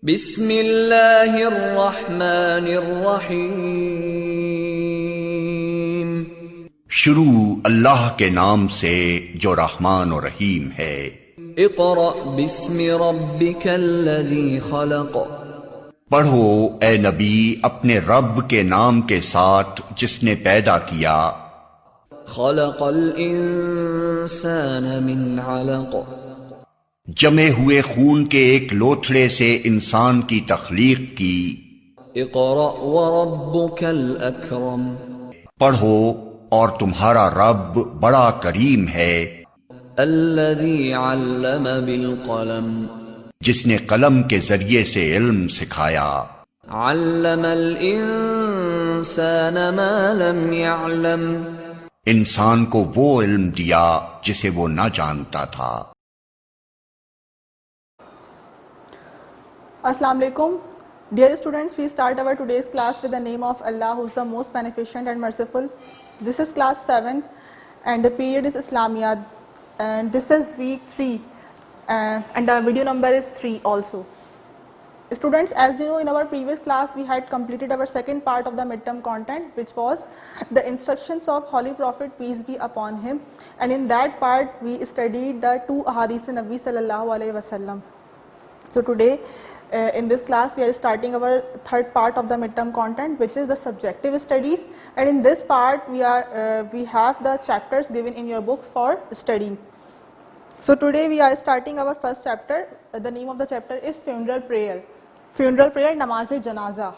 بسم اللہ الرحمن الرحیم۔ شروع اللہ کے نام سے جو رحمان و رحیم ہے۔ اقرأ بسم ربک الذی خلق۔ پڑھو اے نبی اپنے رب کے نام کے ساتھ جس نے پیدا کیا۔ خلق الانسان من علق۔ جمے ہوئے خون کے ایک لوتھڑے سے انسان کی تخلیق کی۔ اقرأ وربک الاکرم۔ پڑھو اور تمہارا رب بڑا کریم ہے۔ الذی علم بالقلم۔ جس نے قلم کے ذریعے سے علم سکھایا۔ علم الانسان ما لم يعلم۔ انسان کو وہ علم دیا جسے وہ نہ جانتا تھا۔ Assalamu alaikum. Dear students, we start our today's class with the name of Allah, who is the most beneficent and merciful. This is class 7 and the period is Islamiyat, and this is week 3 and our video number is 3 also. Students, as you know, in our previous class we had completed our second part of the midterm content, which was the instructions of Holy Prophet, peace be upon him, and in that part we studied the 2 ahadith Nabi sallallahu alaihi wasallam. So today in this class we are starting our third part of the midterm content, which is the subjective studies, and in this part we have the chapters given in your book for studying. So today we are starting our first chapter. The name of the chapter is funeral prayer. Funeral prayer, namaz janaza.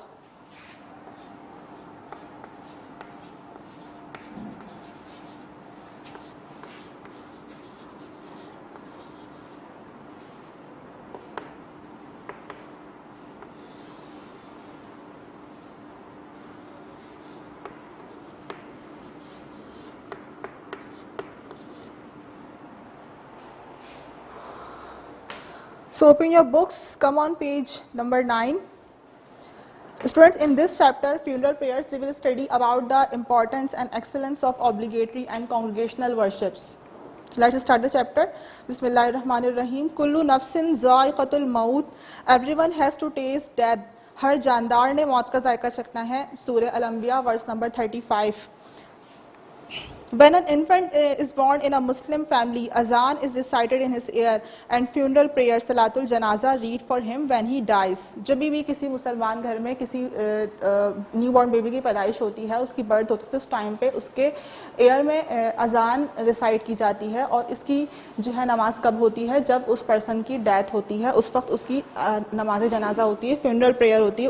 So open your books, come on page number 9. Students, in this chapter, funeral prayers, we will study about the importance and excellence of obligatory and congregational worships. So let's start the chapter. Bismillahirrahmanirrahim. Kullu nafsin za'iqatul maut. Everyone has to taste death. ہر جاندار نے موت کا ذائقہ چکھنا ہے. سورہ الانبیاء verse number 35. When an infant is born in a Muslim family, azan is recited in his ear and funeral prayer salatul janaza read for him when he dies. جب بھی کسی مسلمان گھر میں کسی نیو بورن بیبی کی پیدائش ہوتی ہے، اس کی برتھ ہوتی ہے، تو اس ٹائم پہ اس کے ایئر میں اذان ریسائٹ کی جاتی ہے. اور اس کی جو ہے نماز کب ہوتی ہے؟ جب اس پرسن کی ڈیتھ ہوتی ہے، اس وقت اس کی نماز جنازہ ہوتی ہے، فیونرل پریئر ہوتی ہے.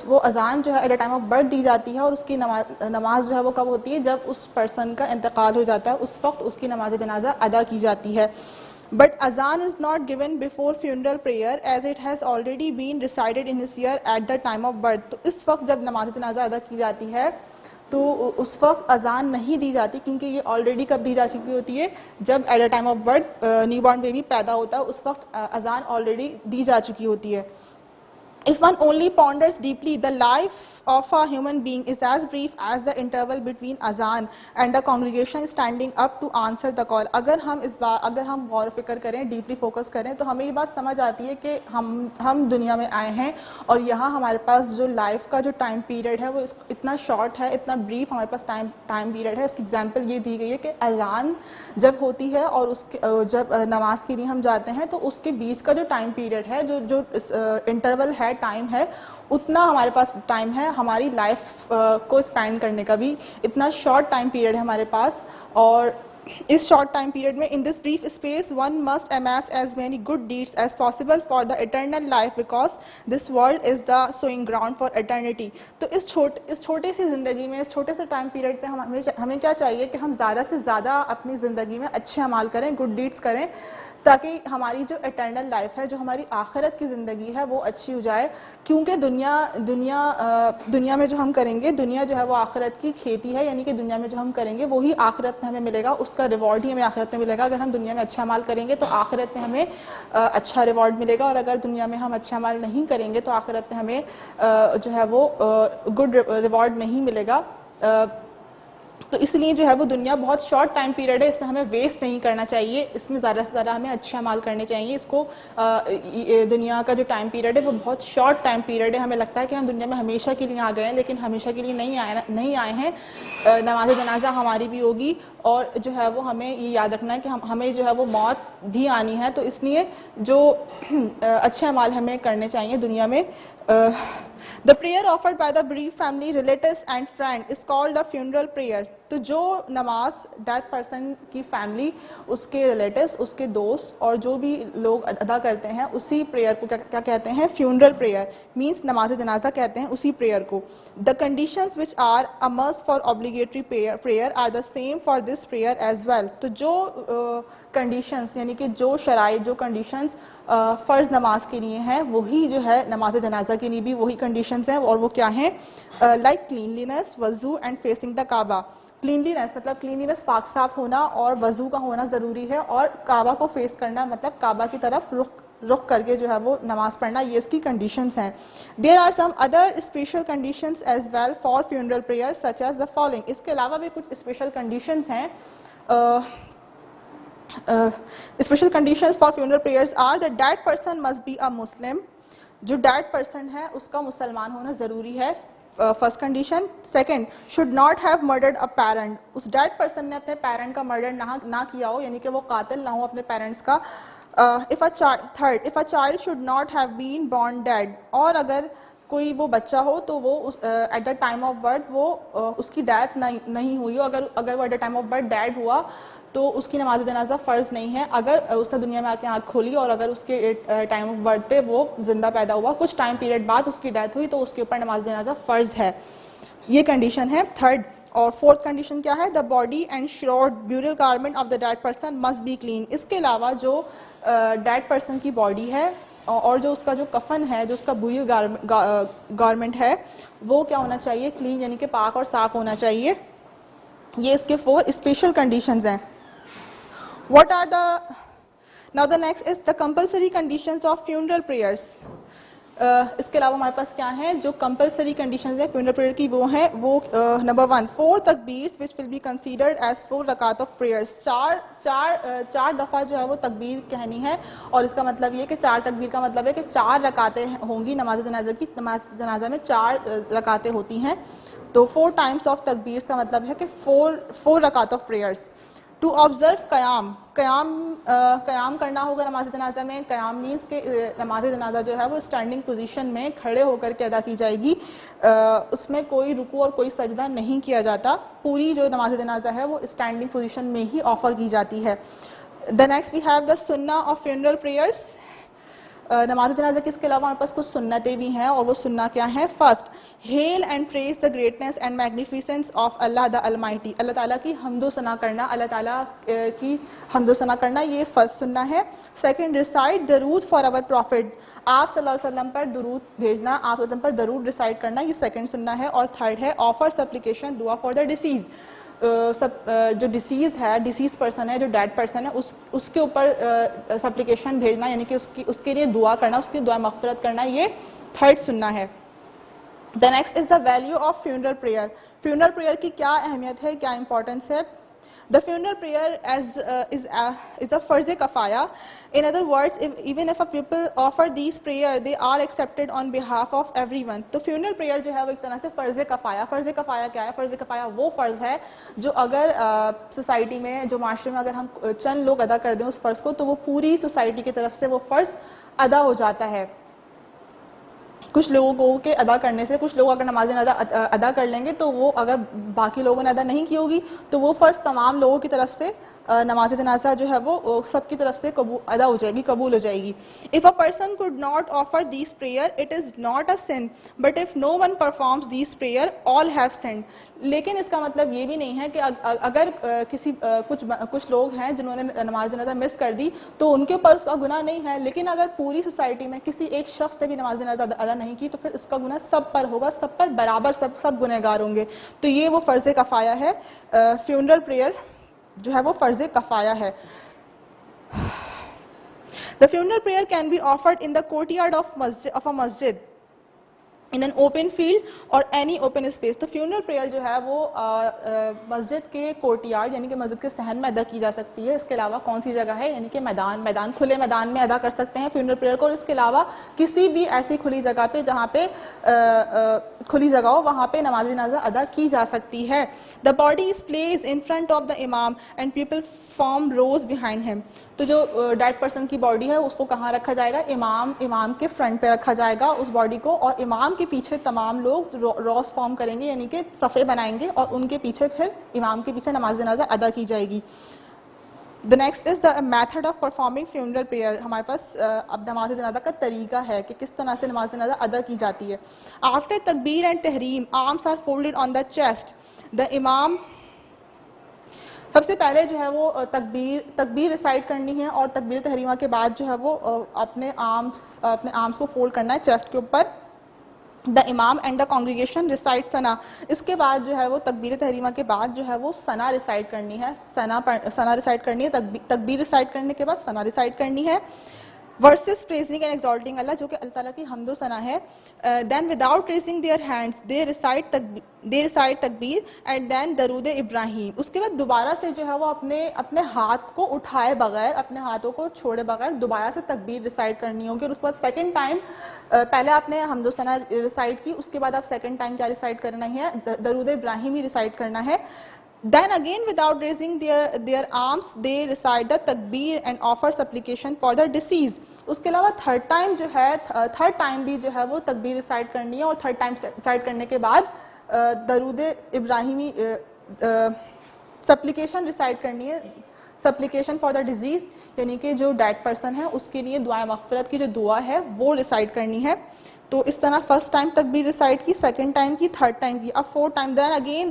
وہ اذان جو ہے at a time of birth دی جاتی ہے، اور اس کی نماز جو ہے وہ کب ہوتی ہے؟ جب اس پرسن کا انتقال ہو جاتا ہے، اس وقت اس کی نماز جنازہ ادا کی جاتی ہے. بٹ اذان is not given before funeral prayer as it has already been recited in his ear at the time of birth. تو اس وقت جب نماز جنازہ ادا کی جاتی ہے تو اس وقت اذان نہیں دی جاتی، کیونکہ یہ آلریڈی کب دی جا چکی ہوتی ہے؟ جب at a time of birth new born baby پیدا ہوتا ہے، اس وقت اذان آلریڈی دی جا چکی ہوتی ہے. If one only ponders deeply, the life of a human being is as brief as the interval between azan and the congregation standing up to answer the call. اگر ہم غور و فکر کریں، ڈیپلی فوکس کریں، تو ہمیں یہ بات سمجھ آتی ہے کہ ہم دنیا میں آئے ہیں، اور یہاں ہمارے پاس جو لائف کا جو ٹائم پیریڈ ہے وہ اتنا شارٹ ہے، اتنا بریف ہمارے پاس ٹائم پیریڈ ہے. اس کی ایگزامپل یہ دی گئی ہے کہ اذان جب ہوتی ہے اور جب نماز کے لیے ہم جاتے ہیں، تو اس کے بیچ کا جو ٹائم پیریڈ ہے، جو انٹرول ہے، ٹائم ہے، اتنا ہمارے پاس ٹائم ہے ہماری لائف کو اسپینڈ کرنے کا بھی. اتنا شارٹ ٹائم پیریڈ ہے ہمارے پاس. اور اس شارٹ ٹائم پیریڈ میں in this brief space one must amass as many good deeds as possible for the eternal life because this world is the sowing ground for eternity. تو اس چھوٹے سی زندگی میں، اس چھوٹے سے ٹائم پیریڈ پہ ہمیں کیا چاہیے کہ ہم زیادہ سے زیادہ اپنی زندگی میں اچھے اعمال کریں، گڈ ڈیڈس کریں، تاکہ ہماری جو اٹرنل لائف ہے، جو ہماری آخرت کی زندگی ہے، وہ اچھی ہو جائے. کیونکہ دنیا میں جو ہم کریں گے، دنیا جو ہے وہ آخرت کی کھیتی ہے، یعنی کہ دنیا میں جو ہم کریں گے وہی آخرت میں ہمیں ملے گا، اس کا ریوارڈ ہی ہمیں آخرت میں ملے گا. اگر ہم دنیا میں اچھا عمل کریں گے تو آخرت میں ہمیں اچھا ریوارڈ ملے گا، اور اگر دنیا میں ہم اچھا عمل نہیں کریں گے تو آخرت میں ہمیں جو ہے وہ گڈ ریوارڈ نہیں ملے گا. تو اس لیے جو ہے وہ دنیا بہت شارٹ ٹائم پیریڈ ہے, اس میں ہمیں ویسٹ نہیں کرنا چاہیے, اس میں زیادہ سے زیادہ ہمیں اچھے اعمال کرنے چاہیے. اس کو دنیا کا جو ٹائم پیریڈ ہے وہ بہت شارٹ ٹائم پیریڈ ہے. ہمیں لگتا ہے کہ ہم دنیا میں ہمیشہ کے لیے آ گئے ہیں, لیکن ہمیشہ کے لیے نہیں آئے ہیں. نماز جنازہ ہماری بھی ہوگی, اور جو ہے وہ ہمیں یہ یاد رکھنا ہے کہ ہمیں جو ہے وہ موت بھی آنی ہے. تو اس لیے جو اچھے اعمال ہمیں کرنے چاہیے دنیا میں. The prayer offered by the bereaved family, relatives and friend is called a funeral prayer. تو جو نماز ڈیتھ پرسن کی فیملی, اس کے ریلیٹیوز, اس کے دوست اور جو بھی لوگ ادا کرتے ہیں اسی پریئر کو کیا کہتے ہیں, فیونرل پریئر, مینس نماز جنازہ کہتے ہیں اسی پریئر کو. The conditions which are a must for obligatory prayer are the same for this prayer as well. تو جو کنڈیشنز یعنی کہ جو شرائط, جو کنڈیشنز فرض نماز کے لیے ہیں وہی جو ہے نماز جنازہ کے لیے بھی وہی کنڈیشنز ہیں. اور وہ کیا ہیں؟ لائک کلینلینس, وضو and facing the Kaaba. Cleanliness مطلب کلینلینس, پاک صاف ہونا اور وضو کا ہونا ضروری ہے, اور کعبہ کو فیس کرنا مطلب کعبہ کی طرف رخ کر کے جو ہے وہ نماز پڑھنا, یہ اس کی کنڈیشنز ہیں. There are some other special conditions as well for funeral prayer such as the following. اس کے علاوہ بھی کچھ اسپیشل کنڈیشنز ہیں. Special conditions for funeral prayers are the dead person must be a Muslim. جو dead person ہے اس کا مسلمان ہونا ضروری ہے, first condition. Second, should not have murdered a parent. اس ڈیڈ پرسن نے اپنے پیرنٹ کا مرڈر نہ کیا ہو, یعنی کہ وہ قاتل نہ ہو اپنے پیرنٹس کا. Third, if a child should not have been born dead. اور اگر کوئی وہ بچہ ہو تو وہ at the time of birth وہ اس کی ڈیتھ نہیں ہوئی ہو. اگر وہ at the time of birth dead ہوا تو اس کی نماز جنازہ فرض نہیں ہے. اگر اس نے دنیا میں آ کے آنکھ کھولی اور اگر اس کے ٹائم آف برتھ پہ وہ زندہ پیدا ہوا, کچھ ٹائم پیریڈ بعد اس کی ڈیتھ ہوئی, تو اس کے اوپر نماز جنازہ فرض ہے. یہ کنڈیشن ہے تھرڈ. اور فورتھ کنڈیشن کیا ہے؟ The body and shroud burial garment of the dead person must be clean. اس کے علاوہ جو ڈیڈ پرسن کی باڈی ہے اور جو اس کا جو کفن ہے, جو اس کا بیوریل گارمنٹ ہے, وہ کیا ہونا چاہیے؟ کلین, یعنی کہ پاک اور صاف ہونا چاہیے. یہ اس کے 4 اسپیشل کنڈیشنز ہیں. What are the now the next is the compulsory conditions of funeral prayers. اس کے علاوہ ہمارے پاس کیا ہیں جو کمپلسری کنڈیشنز ہیں فیونرل پریئر کی, وہ ہیں وہ number 1 4 تکبیرز which will be considered as 4 رکعت of prayers. چار دفعہ جو ہے وہ تکبیر کہنی ہے, اور اس کا مطلب یہ کہ 4 تکبیر کا مطلب ہے کہ 4 رکعتیں ہوں گی نماز جنازہ کی. نماز جنازہ میں 4 رکعتیں ہوتی ہیں, تو 4 times of تکبیر کا مطلب ہے کہ 4 رکعت of prayers. ٹو آبزرو قیام کرنا ہوگا نماز جنازہ میں. قیام مینس کہ نماز جنازہ جو ہے وہ اسٹینڈنگ پوزیشن میں کھڑے ہو کر کے ادا کی جائے گی. اس میں کوئی رکوع اور کوئی سجدہ نہیں کیا جاتا. پوری جو نماز جنازہ ہے وہ اسٹینڈنگ پوزیشن میں ہی آفر کی جاتی ہے. The next we have the سنہ آف فیونرل پریئرس. نماز جنازہ کے اس کے علاوہ ہمارے پاس کچھ سنتیں بھی ہیں, اور وہ سنہ کیا ہیں؟ First, hail and praise the greatness and magnificence of Allah the almighty. اللہ تعالیٰ کی حمد و ثنا کرنا, اللہ تعالیٰ کی حمد و ثنا کرنا, یہ فرسٹ سنہ ہے. سیکنڈ, ریسائٹ درود فار اور پروفٹ. آپ صلی اللہ علیہ وسلم پر درود بھیجنا, آپ صلی اللہ علیہ وسلم پر درود ریسائٹ کرنا, یہ سیکنڈ سنہ ہے. اور تھرڈ ہے آفر سپلیکیشن, دعا فار دا ڈیسیز. جو ڈیسیز پرسن ہے, جو ڈیڈ پرسن ہے, اس کے اوپر سپلیکیشن بھیجنا, یعنی کہ اس کے لیے دعا کرنا, اس کی دعا مغفرت کرنا, یہ تھرڈ سنہ ہے. The next is the value of funeral prayer. Funeral prayer کی کیا اہمیت ہے, کیا امپورٹنس ہے؟ The funeral prayer is a فرض کفایہ. In other words, even if a people offer these prayer, they are accepted on behalf of everyone. تو funeral prayer جو ہے وہ ایک طرح سے فرض کفایہ. فرض کفایہ کیا ہے؟ فرض کفایہ وہ فرض ہے جو اگر سوسائٹی میں, جو معاشرے میں اگر ہم چند لوگ ادا کر دیں اس فرض کو, تو وہ پوری سوسائٹی کی طرف سے وہ فرض ادا ہو جاتا ہے. کچھ لوگوں کے ادا کرنے سے, کچھ لوگ اگر نماز جنازہ ادا کر لیں گے تو وہ, اگر باقی لوگوں نے ادا نہیں کی ہوگی تو وہ فرض تمام لوگوں کی طرف سے نماز جنازہ جو ہے وہ سب کی طرف سے ادا ہو جائے گی, قبول ہو جائے گی. If a person could not offer these prayer, it is not a sin. But if no one performs these prayer, all have sinned. لیکن اس کا مطلب یہ بھی نہیں ہے کہ اگر کچھ لوگ ہیں جنہوں نے نماز جنازہ مس کر دی تو ان کے اوپر اس کا گناہ نہیں ہے, لیکن اگر پوری سوسائٹی میں کسی ایک شخص نے بھی نماز جنازہ ادا نہیں کی تو پھر اس کا گناہ سب پر ہوگا, سب پر برابر, سب گنہگار ہوں گے. تو یہ وہ فرض کفایہ ہے. فیونرل پریئر جو ہے وہ فرض کفایہ ہے. The funeral prayer can be offered in the courtyard of a masjid. in an open field or any open space. تو funeral prayer جو ہے وہ مسجد کے کورٹ یارڈ یعنی کہ مسجد کے صحن میں ادا کی جا سکتی ہے. اس کے علاوہ کون سی جگہ ہے, یعنی کہ میدان کھلے میدان میں ادا کر سکتے ہیں funeral prayer کو. اور اس کے علاوہ کسی بھی ایسی کھلی جگہ پہ جہاں پہ کھلی جگہ ہو وہاں پہ نماز جنازہ ادا کی جا سکتی ہے. The body is placed in front of the imam and people form rows behind him. تو جو ڈیڈ پرسن کی باڈی ہے اس کو کہاں رکھا جائے گا, امام کے فرنٹ پہ رکھا جائے گا اس باڈی کو, اور امام کے پیچھے تمام لوگ روز فارم کریں گے یعنی کہ صفے بنائیں گے, اور ان کے پیچھے پھر امام کے پیچھے نماز جنازہ ادا کی جائے گی. The next is the method of performing funeral prayer. ہمارے پاس اب نماز جنازہ کا طریقہ ہے کہ کس طرح سے نماز جنازہ ادا کی جاتی ہے. After takbir and tahreem, arms are folded on the chest. The imam سب سے پہلے جو ہے وہ تکبیر ریسائٹ کرنی ہے, اور تکبیر تحریمہ کے بعد جو ہے وہ اپنے آرمس کو فولڈ کرنا ہے چیسٹ کے اوپر. دا امام اینڈ دا کانگریگیشن ریسائٹ ثنا. اس کے بعد جو ہے وہ تکبیر تحریمہ کے بعد جو ہے وہ ثنا ریسائٹ کرنی ہے, ثنا ریسائٹ کرنی ہے. تکبیر ریسائٹ کرنے کے بعد ثنا ریسائٹ کرنی ہے. verses praising and exalting Allah, جو کہ اللہ تعالیٰ کی حمد و ثنا ہے. Then without raising their hands they recite takbir and then درود ابراہیم. اس کے بعد دوبارہ سے جو ہے وہ اپنے ہاتھ کو اٹھائے بغیر, اپنے ہاتھوں کو چھوڑے بغیر دوبارہ سے تکبیر ریسائٹ کرنی ہوگی. اور اس کے بعد سیکنڈ ٹائم, پہلے آپ نے حمد و ثنا ریسائٹ کی, اس کے بعد آپ سیکنڈ ٹائم کیا ریسائٹ کرنا ہے, درود ابراہیم ہی ریسائٹ کرنا ہے. Then again without raising their arms they recite the takbir and offer supplication for the deceased. اس کے علاوہ تھرڈ ٹائم بھی جو ہے وہ تکبیر ریسائٹ کرنی ہے, اور تھرڈ ٹائم ریسائٹ کرنے کے بعد درود ابراہیمی سپلیکیشن ریسائٹ کرنی ہے. سپلیکیشن فار دا ڈیزیز یعنی کہ جو ڈیڈ پرسن ہے اس کے لیے دعائے مغفرت کی جو دعا ہے وہ ریسائٹ کرنی ہے. تو اس طرح فرسٹ ٹائم تکبیر ریسائٹ کی, سیکنڈ ٹائم کی, تھرڈ ٹائم کی, اب fourth time. Then again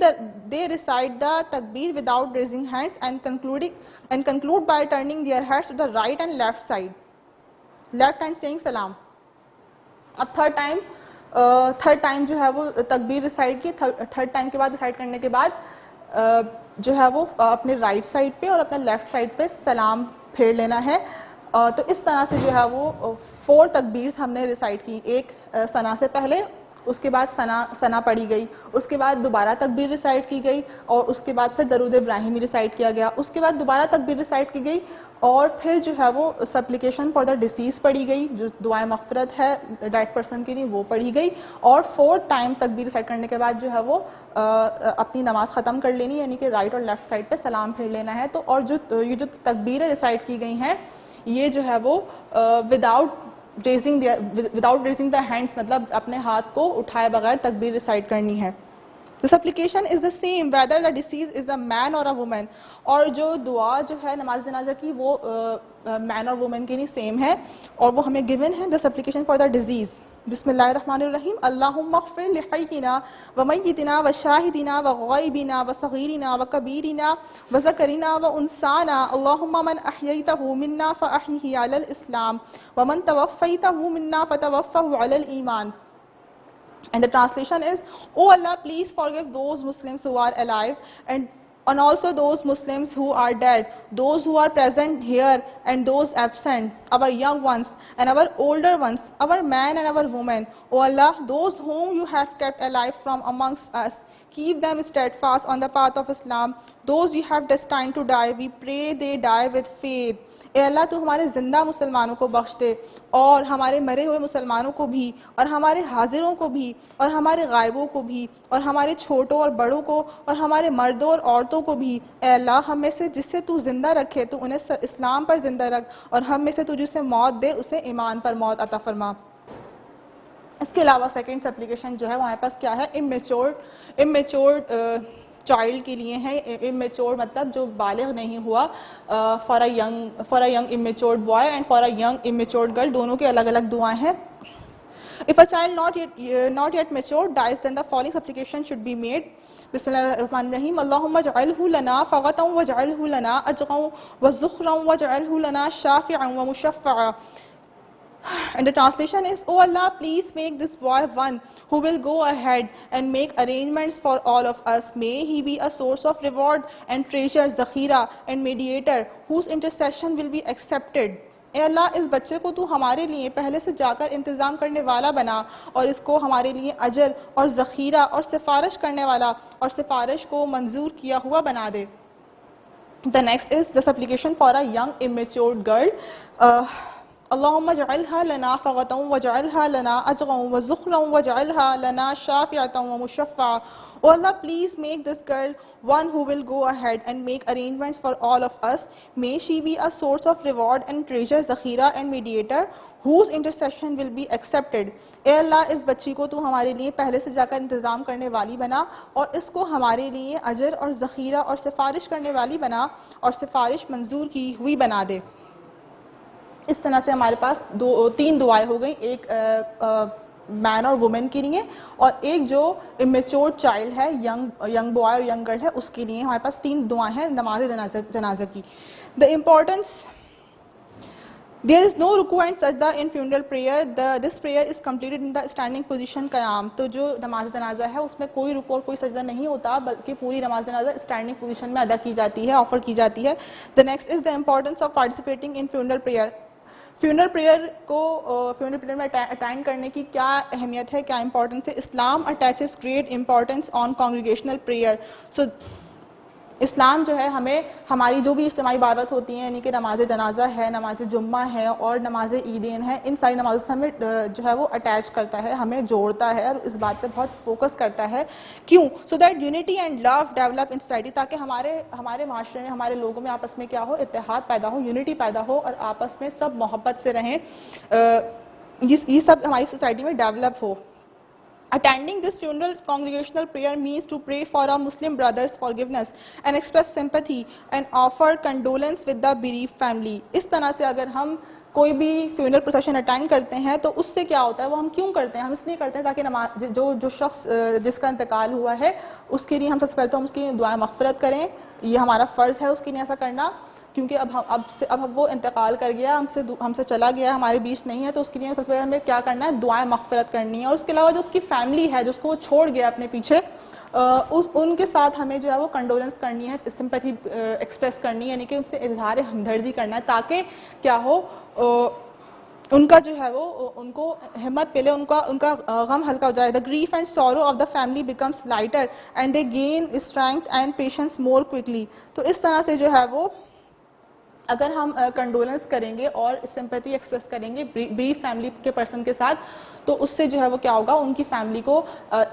they recite the takbir without raising hands and conclude by turning their heads to the right and left side, left and saying salam. اب third time جو ہے وہ تکبیر recite کی, third time کے بعد recite کرنے کے بعد جو ہے وہ اپنے رائٹ سائڈ پہ اور اپنے لیفٹ سائڈ پہ سلام پھیر لینا ہے. تو اس طرح سے جو ہے وہ 4 تکبیرز ہم نے ریسائٹ کی, ایک ثنا سے پہلے, اس کے بعد ثنا پڑھی گئی, اس کے بعد دوبارہ تکبیر ریسائٹ کی گئی, اور اس کے بعد پھر درود ابراہیمی ریسائٹ کیا گیا, اس کے بعد دوبارہ تکبیر ریسائٹ کی گئی, اور پھر جو ہے وہ سپلیکیشن فار دا ڈیسیز پڑھی گئی, جو دعائیں مغفرت ہے ڈیڈ پرسن کے لیے وہ پڑھی گئی, اور 4 ٹائم تکبیر ریسائٹ کرنے کے بعد جو ہے وہ اپنی نماز ختم کر لینی, یعنی کہ رائٹ اور لیفٹ سائڈ پہ سلام پھیر لینا ہے. تو اور یہ جو تکبیریں ریسائٹ کی گئی ہیں یہ جو ہے وہ without raising the hands, مطلب اپنے ہاتھ کو اٹھائے بغیر تکبیر ریسائٹ کرنی ہے. The supplication is the same whether the deceased is a man or a woman. اور جو دعا جو ہے نماز جنازہ کی وہ مین اور وومن کے لیے سیم ہے, اور وہ ہمیں given ہے. The supplication for the disease. بسم اللہ الرحمن الرحیم. اللہم اغفر لحینا ومیتنا وشاہدنا وغائبنا وصغیرنا وکبیرنا وذکرنا وانسانا. اللہم من احییتہ منا فاحیہ علی الاسلام ومن توفیتہ منا فتوفہ علی الایمان. And the translation is, O Allah, please forgive those Muslims who are alive and also those Muslims who are dead, those who are present here and those absent, our young ones and our older ones, our men and our women. O Allah, those whom you have kept alive from amongst us, keep them steadfast on the path of Islam. Those you have destined to die, we pray they die with faith. اے اللہ تو ہمارے زندہ مسلمانوں کو بخش دے, اور ہمارے مرے ہوئے مسلمانوں کو بھی, اور ہمارے حاضروں کو بھی, اور ہمارے غائبوں کو بھی, اور ہمارے چھوٹوں اور بڑوں کو, اور ہمارے مردوں اور عورتوں کو بھی. اے اللہ ہم میں سے جس سے تو زندہ رکھے تو انہیں اسلام پر زندہ رکھ, اور ہم میں سے تو جسے موت دے اسے ایمان پر موت عطا فرما. اس کے علاوہ سیکنڈ سپلیکیشن جو ہے ہمارے پاس کیا ہے, امیچور چائلڈ کے لیے ہے. امیچور مطلب جو بالغ نہیں ہوا, for a young immatured boy and for a young immatured girl, دونوں کے الگ الگ دعائیں ہیں. If a child not yet mature dies, then the following supplication should be made. بسم اللہ الرحمن الرحیم. اللہم اجعلہ لنا فغتا واجعلہ لنا اجرا وزخرا واجعلہ لنا شافعا ومشفعا. And the translation is, O Allah, please make this boy one who will go ahead and make arrangements for all of us. May he be a source of reward and treasure, zakhira and mediator, whose intercession will be accepted. اے اللہ اس بچے کو تو ہمارے لیے پہلے سے جا کر انتظام کرنے والا بنا اور اس کو ہمارے لیے اجر اور ذخیرہ اور سفارش کرنے والا اور سفارش کو منظور کیا ہوا بنا دے. The next is the supplication for a young immature girl. اللهم اجعلها لنا فغة واجعلها لنا أجرا وزخرا واجعلها لنا شافعة ومشفعة. Oh Allah, please make this girl one who will go ahead and make arrangements for all of us. May she be a source of reward and treasure, zakhira and mediator whose intercession will be accepted. اے اللہ اس بچی کو تو ہمارے لیے پہلے سے جا کر انتظام کرنے والی بنا اور اس کو ہمارے لیے اجر اور ذخیرہ اور سفارش کرنے والی بنا اور سفارش منظور کی ہوئی بنا دے. اس طرح سے ہمارے پاس تین دعائیں ہو گئیں, ایک مین اور وومن کے لیے اور ایک جو امیچور چائلڈ ہے, ینگ بوائے اور ینگ گرل ہے, اس کے لیے ہمارے پاس تین دعائیں ہیں نماز جنازہ کی. The importance, there is no رکوع and سجدہ in funeral prayer. This prayer is completed in the standing position قیام. تو جو نماز جنازہ ہے اس میں کوئی رکوع اور کوئی سجدہ نہیں ہوتا بلکہ پوری نماز جنازہ اسٹینڈنگ پوزیشن میں ادا کی جاتی ہے, آفر کی جاتی ہے. The next is the importance of participating in funeral prayer. Funeral prayer میں اٹینڈ کرنے کی کیا اہمیت ہے, کیا امپورٹنس ہے. اسلام اٹیچز گریٹ امپورٹنس آن کانگریگیشنل پریئر. سو اسلام جو ہے ہمیں ہماری جو بھی اجتماعی عبادت ہوتی ہیں یعنی کہ نماز جنازہ ہے, نماز جمعہ ہے اور نماز عیدین ہے, ان ساری نمازوں سے ہمیں جو ہے وہ اٹیچ کرتا ہے, ہمیں جوڑتا ہے اور اس بات پہ بہت فوکس کرتا ہے. کیوں؟ So that unity and love develop in society, تاکہ ہمارے معاشرے میں ہمارے لوگوں میں آپس میں کیا ہو, اتحاد پیدا ہو, یونٹی پیدا ہو اور آپس میں سب محبت سے رہیں, یہ سب ہماری سوسائٹی میں develop who. Attending this funeral congregational prayer means to pray for our Muslim brothers' forgiveness and express sympathy and offer condolence with the bereaved family. اس طرح سے اگر ہم کوئی بھی فیونرل پروسیشن اٹینڈ کرتے ہیں تو اس سے کیا ہوتا ہے, وہ ہم کیوں کرتے ہیں, ہم اس لیے کرتے ہیں تاکہ جو شخص جس کا انتقال ہوا ہے اس کے لیے ہم سب سے پہلے تو ہم اس کے لیے دعائیں مغفرت کریں, یہ ہمارا فرض ہے اس کے لیے ایسا کرنا, کیونکہ اب وہ انتقال کر گیا, ہم سے چلا گیا, ہمارے بیچ نہیں ہے, تو اس کے لیے سب سے پہلے ہمیں کیا کرنا ہے, دعائیں مغفرت کرنی ہے. اور اس کے علاوہ جو اس کی فیملی ہے, جو اس کو وہ چھوڑ گیا اپنے پیچھے, ان کے ساتھ ہمیں جو ہے وہ کنڈولنس کرنی ہے, سمپیتھی ایکسپریس کرنی ہے, یعنی کہ ان سے اظہار ہمدردی کرنا ہے تاکہ کیا ہو, ان کا جو ہے وہ ان کو ہمت ملے, ان کا غم ہلکا ہو جائے. The grief and sorrow of the family becomes lighter and they gain strength and patience more quickly. تو اس طرح سے جو ہے وہ اگر ہم کنڈولنس کریں گے اور سمپیتھی ایکسپریس کریں گے بریف فیملی کے پرسن کے ساتھ, تو اس سے جو ہے وہ کیا ہوگا, ان کی فیملی کو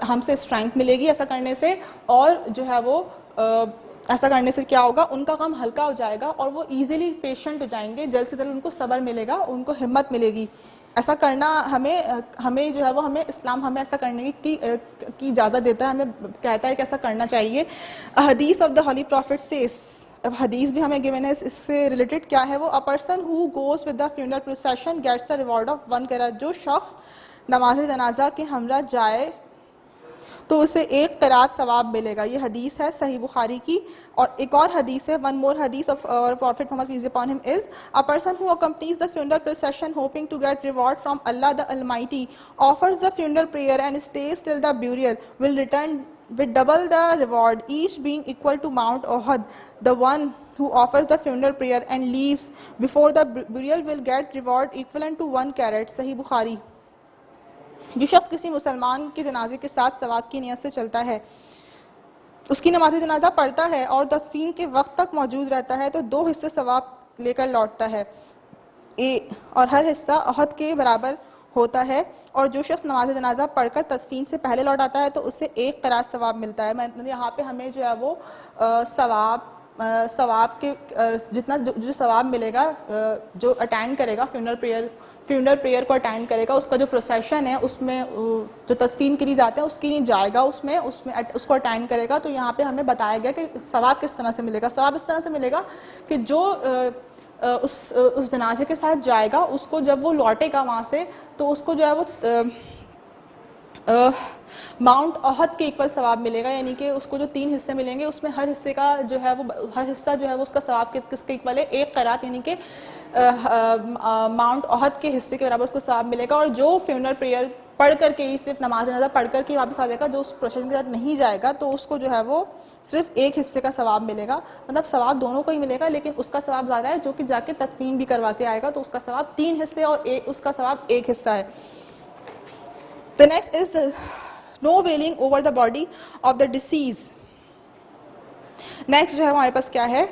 ہم سے اسٹرینتھ ملے گی ایسا کرنے سے, اور جو ہے وہ ایسا کرنے سے کیا ہوگا, ان کا غم ہلکا ہو جائے گا اور وہ ایزیلی پیشنٹ ہو جائیں گے, جلد سے جلد ان کو صبر ملے گا, ان کو ہمت ملے گی. ایسا کرنا ہمیں جو ہے وہ اسلام ہمیں ایسا کرنے کی اجازت دیتا ہے, ہمیں کہتا ہے کہ ایسا کرنا چاہیے. حدیث of the holy prophet says, اب حدیث بھی ہمیں گیون ہے, اس سے ریلیٹڈ کیا ہے وہ, a person who goes with the funeral procession gets the reward of 1 قرات. جو شخص نماز جنازہ کے ہمراہ جائے تو اسے 1 قرات ثواب ملے گا. یہ حدیث ہے صحیح بخاری کی. اور ایک اور حدیث ہے, one more hadith of our Prophet Muhammad peace be upon him is, a person who accompanies the funeral procession hoping to get reward from Allah the Almighty, offers the funeral prayer and stays till the burial, will return with double the reward, each being equal to Mount Uhud. The one who offers the funeral prayer and leaves before the burial will get reward equivalent to 1 carat. صحیح بخاری. جو شخص کسی مسلمان کے جنازے کے ساتھ ثواب کی نیت سے چلتا ہے, اس کی نماز جنازہ پڑھتا ہے اور دفن کے وقت تک موجود رہتا ہے, تو 2 حصے ثواب لے کر لوٹتا ہے, اور ہر حصہ احد کے برابر ہوتا ہے. اور جو شخص نماز جنازہ پڑھ کر تدفین سے پہلے لوٹ آتا ہے تو اسے 1 قرات ثواب ملتا ہے. یہاں پہ ہمیں جو ہے وہ ثواب کے جتنا جو ثواب ملے گا, جو اٹینڈ کرے گا فیونرل پریئر کو اٹینڈ کرے گا, اس کا جو پروسیشن ہے اس میں جو تدفین کے لیے جاتے ہیں اس کے لیے جائے گا, اس کو اٹینڈ کرے گا. تو یہاں پہ ہمیں بتایا گیا کہ ثواب کس طرح سے ملے گا. ثواب اس طرح سے ملے گا کہ جو اس جنازے کے ساتھ جائے گا, اس کو جب وہ لوٹے گا وہاں سے, تو اس کو جو ہے وہ ماؤنٹ احد کے ایکول ثواب ملے گا. یعنی کہ اس کو جو 3 حصے ملیں گے, اس میں ہر حصے کا جو ہے وہ ہر حصہ جو ہے وہ اس کا ثواب کس کے ایکول ہے, 1 قرات, یعنی کہ ماؤنٹ احد کے حصے کے برابر اس کو ثواب ملے گا. اور جو فیونرل پریئر پڑھ کر کے ہی صرف نماز جنازہ پڑھ کر کے واپس آ جائے گا, جو اس پروسیجن کے ساتھ نہیں جائے گا تو اس کو جو ہے وہ صرف ایک حصے کا ثواب ملے گا, مطلب ثواب دونوں کو ہی ملے گا لیکن اس کا ثواب زیادہ ہے جو کہ جا کے تدفین بھی کروا کے آئے گا, تو اس کا ثواب 3 حصے اور اس کا ثواب ایک حصہ ہے. The next is no wailing over the body of the deceased. Next جو ہے ہمارے پاس کیا ہے,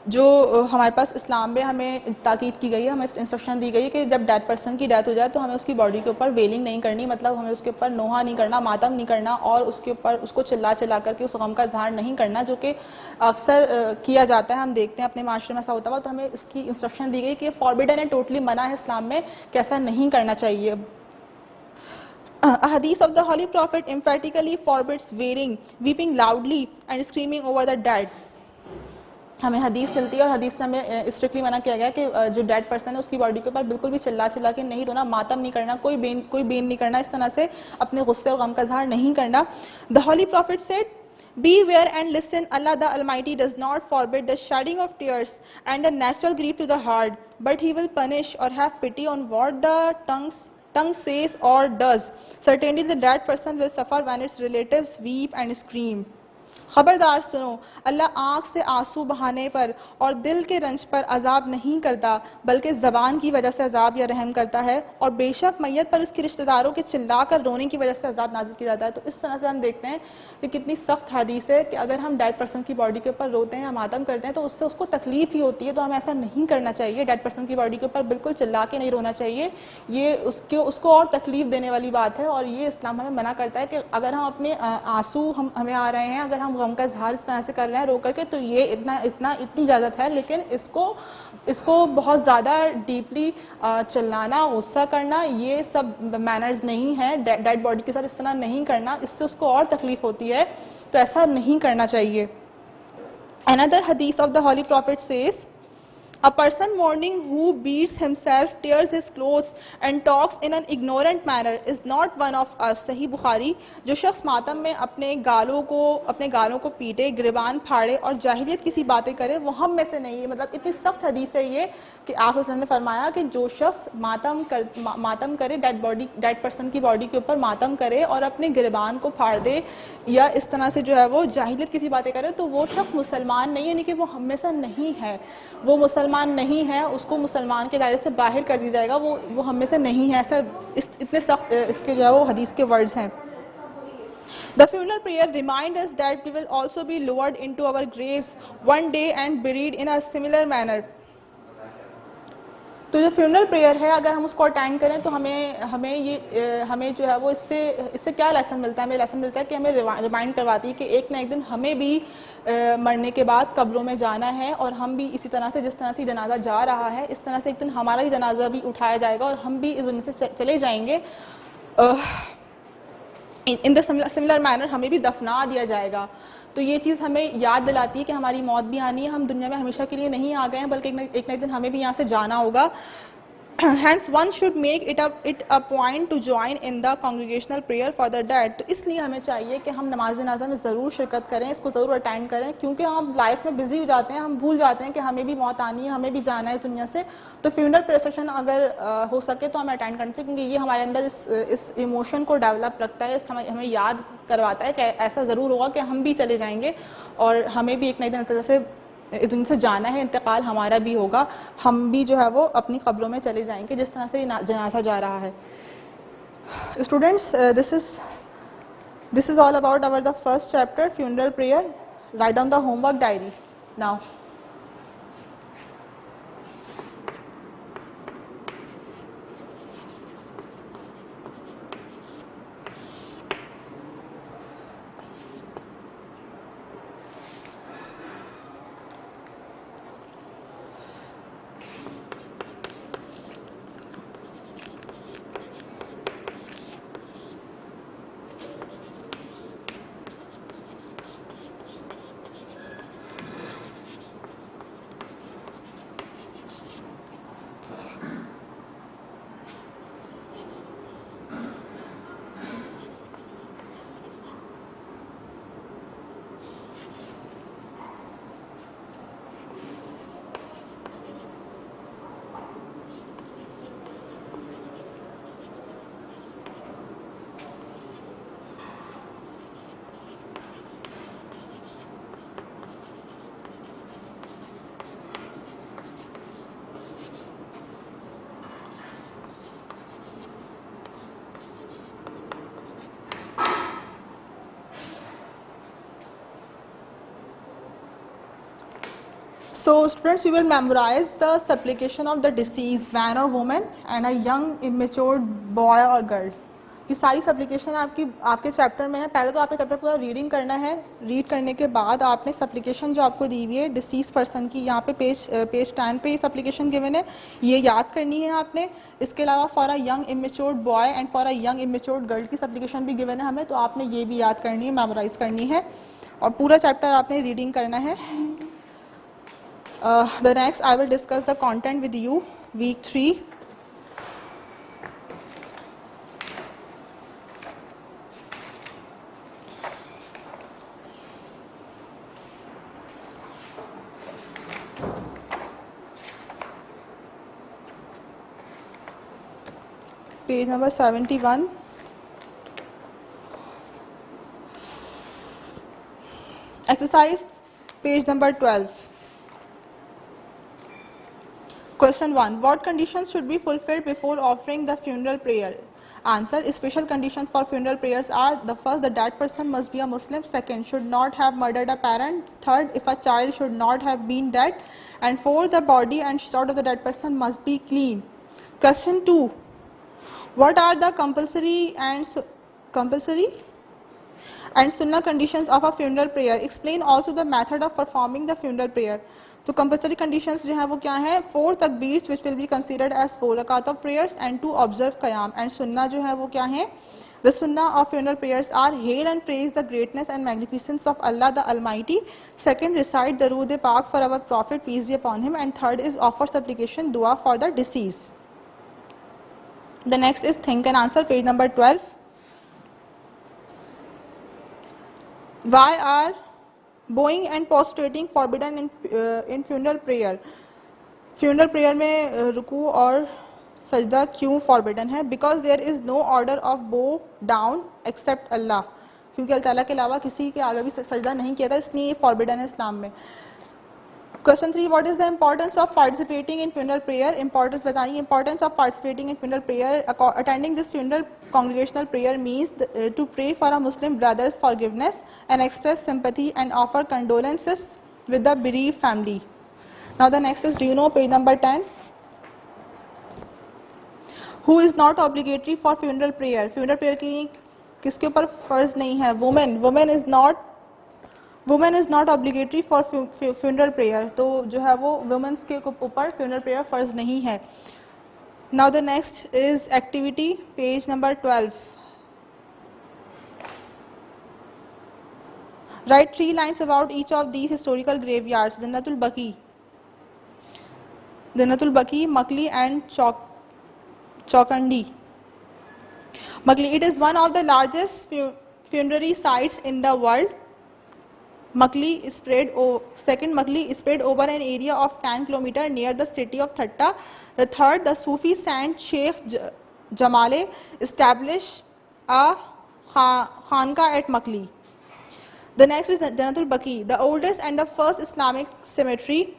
جو ہمارے پاس اسلام میں ہمیں تاکید کی گئی ہے, ہمیں انسٹرکشن دی گئی ہے کہ جب ڈیڈ پرسن کی ڈیتھ ہو جائے تو ہمیں اس کی باڈی کے اوپر ویلنگ نہیں کرنی, مطلب ہمیں اس کے اوپر نوحہ نہیں کرنا, ماتم نہیں کرنا, اور اس کے اوپر اس کو چلا چلا کر کے اس غم کا اظہار نہیں کرنا, جو کہ اکثر کیا جاتا ہے, ہم دیکھتے ہیں اپنے معاشرے میں ایسا ہوتا ہوا. تو ہمیں اس کی انسٹرکشن دی گئی کہ فاربیڈن ہے, ٹوٹلی منع ہے اسلام میں کہ ایسا نہیں کرنا چاہیے. A hadith of the Holy Prophet emphatically forbids wailing, weeping loudly and screaming over the dead. ہمیں حدیث ملتی ہے اور حدیث میں ہمیں اسٹرکٹلی منع کیا گیا کہ جو ڈیڈ پرسن ہے اس کی باڈی کے اوپر بالکل بھی چلا چلا کے نہیں رونا, ماتم نہیں کرنا, کوئی بین نہیں کرنا, اس طرح سے اپنے غصے اور غم کا اظہار نہیں کرنا. The Holy Prophet said, beware and listen, Allah the Almighty does not forbid the shedding of tears and the natural grief to the heart, but He will punish or have pity on what the tongue says or does. Certainly the dead person will suffer when its relatives weep and scream. خبردار سنو, اللہ آنکھ سے آنسو بہانے پر اور دل کے رنج پر عذاب نہیں کرتا بلکہ زبان کی وجہ سے عذاب یا رحم کرتا ہے, اور بے شک میت پر اس کے رشتہ داروں کے چلا کر رونے کی وجہ سے عذاب نازل کیا جاتا ہے. تو اس طرح سے ہم دیکھتے ہیں کہ کتنی سخت حدیث ہے کہ اگر ہم ڈیڈ پرسن کی باڈی کے اوپر روتے ہیں یا ماتم کرتے ہیں تو اس سے اس کو تکلیف ہی ہوتی ہے, تو ہمیں ایسا نہیں کرنا چاہیے. ڈیڈ پرسن کی باڈی کے اوپر بالکل چلا کے نہیں رونا چاہیے, یہ اس کو اور تکلیف دینے والی بات ہے, اور یہ اسلام ہمیں منع کرتا ہے کہ اگر ہم اپنے آنسو ہمیں آ رہے ہیں, اگر ہم غم کا اظہار اس طرح سے کر رہے ہیں رو کر کے, تو یہ اتنی اجازت ہے, لیکن اس کو بہت زیادہ ڈیپلی چلانا, غصہ کرنا, یہ سب مینرز نہیں ہے. ڈیڈ باڈی کے ساتھ اس طرح نہیں کرنا, اس سے اس کو اور تکلیف ہوتی ہے, تو ایسا نہیں کرنا چاہیے. Another hadith of the Holy Prophet says, a person mourning who beats himself, tears his clothes and talks in an ignorant manner is not one of us. صحیح بخاری. جو شخص ماتم میں اپنے گالوں کو پیٹے, گریبان پھاڑے اور جاہلیت کی سی باتیں کرے وہ ہم میں سے نہیں ہے. مطلب اتنی سخت حدیث ہے یہ کہ آپ صلی اللہ علیہ وسلم نے فرمایا کہ جو شخص ماتم کرے, ڈیڈ پرسن کی باڈی کے اوپر ماتم کرے اور اپنے گریبان کو پھاڑ دے یا اس طرح سے جو ہے وہ جاہلیت کی سی باتیں کرے, تو وہ شخص مسلمان نہیں ہے, یعنی کہ وہ ہم میں سے نہیں ہے, وہ مسلمان نہیں ہے, اس کو مسلمان کے دائرے سے باہر کر دیا جائے گا, وہ ہم میں سے نہیں ہے. ایسا اتنے سخت اس کے جو ہے وہ حدیث کے ورڈز ہیں. The funeral prayer reminds us that we will also be lowered into our graves one day and buried in a similar manner. تو جو فیونرل پریئر ہے اگر ہم اس کو اٹینڈ کریں تو ہمیں جو ہے وہ اس سے کیا لیسن ملتا ہے. ہمیں لیسن ملتا ہے کہ ہمیں ریمائنڈ کرواتی ہے کہ ایک نہ ایک دن ہمیں بھی مرنے کے بعد قبروں میں جانا ہے, اور ہم بھی اسی طرح سے جس طرح سے جنازہ جا رہا ہے اس طرح سے ایک دن ہمارا بھی جنازہ بھی اٹھایا جائے گا اور ہم بھی اس دنیا سے چلے جائیں گے. ان دا سملر مینر ہمیں بھی دفنا دیا جائے گا. تو یہ چیز ہمیں یاد دلاتی ہے کہ ہماری موت بھی آنی ہے, ہم دنیا میں ہمیشہ کے لیے نہیں آ گئے ہیں بلکہ ایک نہ ایک دن ہمیں بھی یہاں سے جانا ہوگا. Hence one should make it a point to join in the congregational prayer for the dead. تو اس لیے ہمیں چاہیے کہ ہم نماز جنازہ میں ضرور شرکت کریں, اس کو ضرور اٹینڈ کریں, کیونکہ ہم لائف میں بزی ہو جاتے ہیں, ہم بھول جاتے ہیں کہ ہمیں بھی موت آنی ہے, ہمیں بھی جانا ہے دنیا سے. تو فیونرل پریئر سیشن اگر ہو سکے تو ہمیں اٹینڈ کرنا چاہیے, کیونکہ یہ ہمارے اندر اس ایموشن کو ڈیولپ رکھتا ہے, ہمیں یاد کرواتا ہے کہ ایسا ضرور ہوگا کہ ہم بھی چلے جائیں گے اور ہمیں بھی ایک نہ ایک دن طرح سے اس دنیا سے جانا ہے, انتقال ہمارا بھی ہوگا, ہم بھی جو ہے وہ اپنی قبروں میں چلے جائیں گے جس طرح سے جنازہ جا رہا ہے. Students, this is all about our the first chapter, funeral prayer. Write down the homework diary now. So students, you will memorize the supplication of the deceased man or woman and a young immature boy or girl. یہ ساری supplication آپ کے chapter میں ہے. پہلے تو آپ نے چیپٹر پورا ریڈنگ کرنا ہے. ریڈ کرنے کے بعد آپ نے سپلیکیشن جو آپ کو دی ہوئی ہے ڈسیز پرسن کی, یہاں پہ پیج 10 پہ یہ سپلیکیشن گیون ہے, یہ یاد کرنی ہے آپ نے. اس کے علاوہ for a young immatured boy and for a young immatured girl کی سپلیکیشن بھی گیون ہے ہمیں, تو آپ نے یہ بھی یاد کرنی ہے, میمورائز کرنی ہے, اور پورا چیپٹر آپ نے ریڈنگ کرنا ہے. The next I will discuss the content with you, week 3. Page number 71. Exercise page number 12. Question 1. What conditions should be fulfilled before offering the funeral prayer? Answer. Special conditions for funeral prayers are: the first, the dead person must be a Muslim; second, should not have murdered a parent; third, if a child should not have been dead; and fourth, the body and shroud of the dead person must be clean. Question 2. What are the compulsory and sunnah conditions of a funeral prayer? Explain also the method of performing the funeral prayer. تو compulsory conditions جو ہیں وہ کیا ہیں؟ 4 تکبیرس which will be considered as 4 رکعت of prayers and 2 observe قیام. And سنہ جو ہے وہ کیا ہیں؟ The sunnah of funeral prayers are: hail and praise the greatness and magnificence of Allah the Almighty; second, recite Darood Pak for our Prophet, peace be upon him; and third is offer supplication dua for the deceased. The next is think and answer, page number 12. Why are bowing and prostrating forbidden in funeral prayer? funeral prayer میں رکوع اور سجدہ کیوں forbidden ہے؟ Because there is no order of bow down except Allah. کیونکہ اللہ تعالیٰ کے علاوہ کسی کے آگے بھی سجدہ نہیں کیا تھا, اس لیے یہ forbidden ہے اسلام میں. Question 3. What is the importance of participating in funeral prayer? Importance بتائیے. Importance of participating in funeral prayer. Attending this funeral congregational prayer means to pray for a Muslim brother's forgiveness and express sympathy and offer condolences with the bereaved family. Now the next is, do you know page number 10? Who is not obligatory for funeral prayer? Funeral prayer کی کس کے اوپر فرض نہیں ہے؟ Women is not obligatory for funeral prayer. تو جو ہے وہ women's کے اوپر funeral prayer فرض نہیں ہے. Now the next is activity, page number 12. Write 3 lines about each of these historical graveyards: Jannatul Baqi, Makli and Chokandi. Makli, it is one of the largest funerary sites in the world. Makli is spread over an area of 10 km near the city of Thatta. The third, the Sufi saint Sheikh Jamale established a khanqa at Makli. The next is Jannatul Baqi, the oldest and the first Islamic cemetery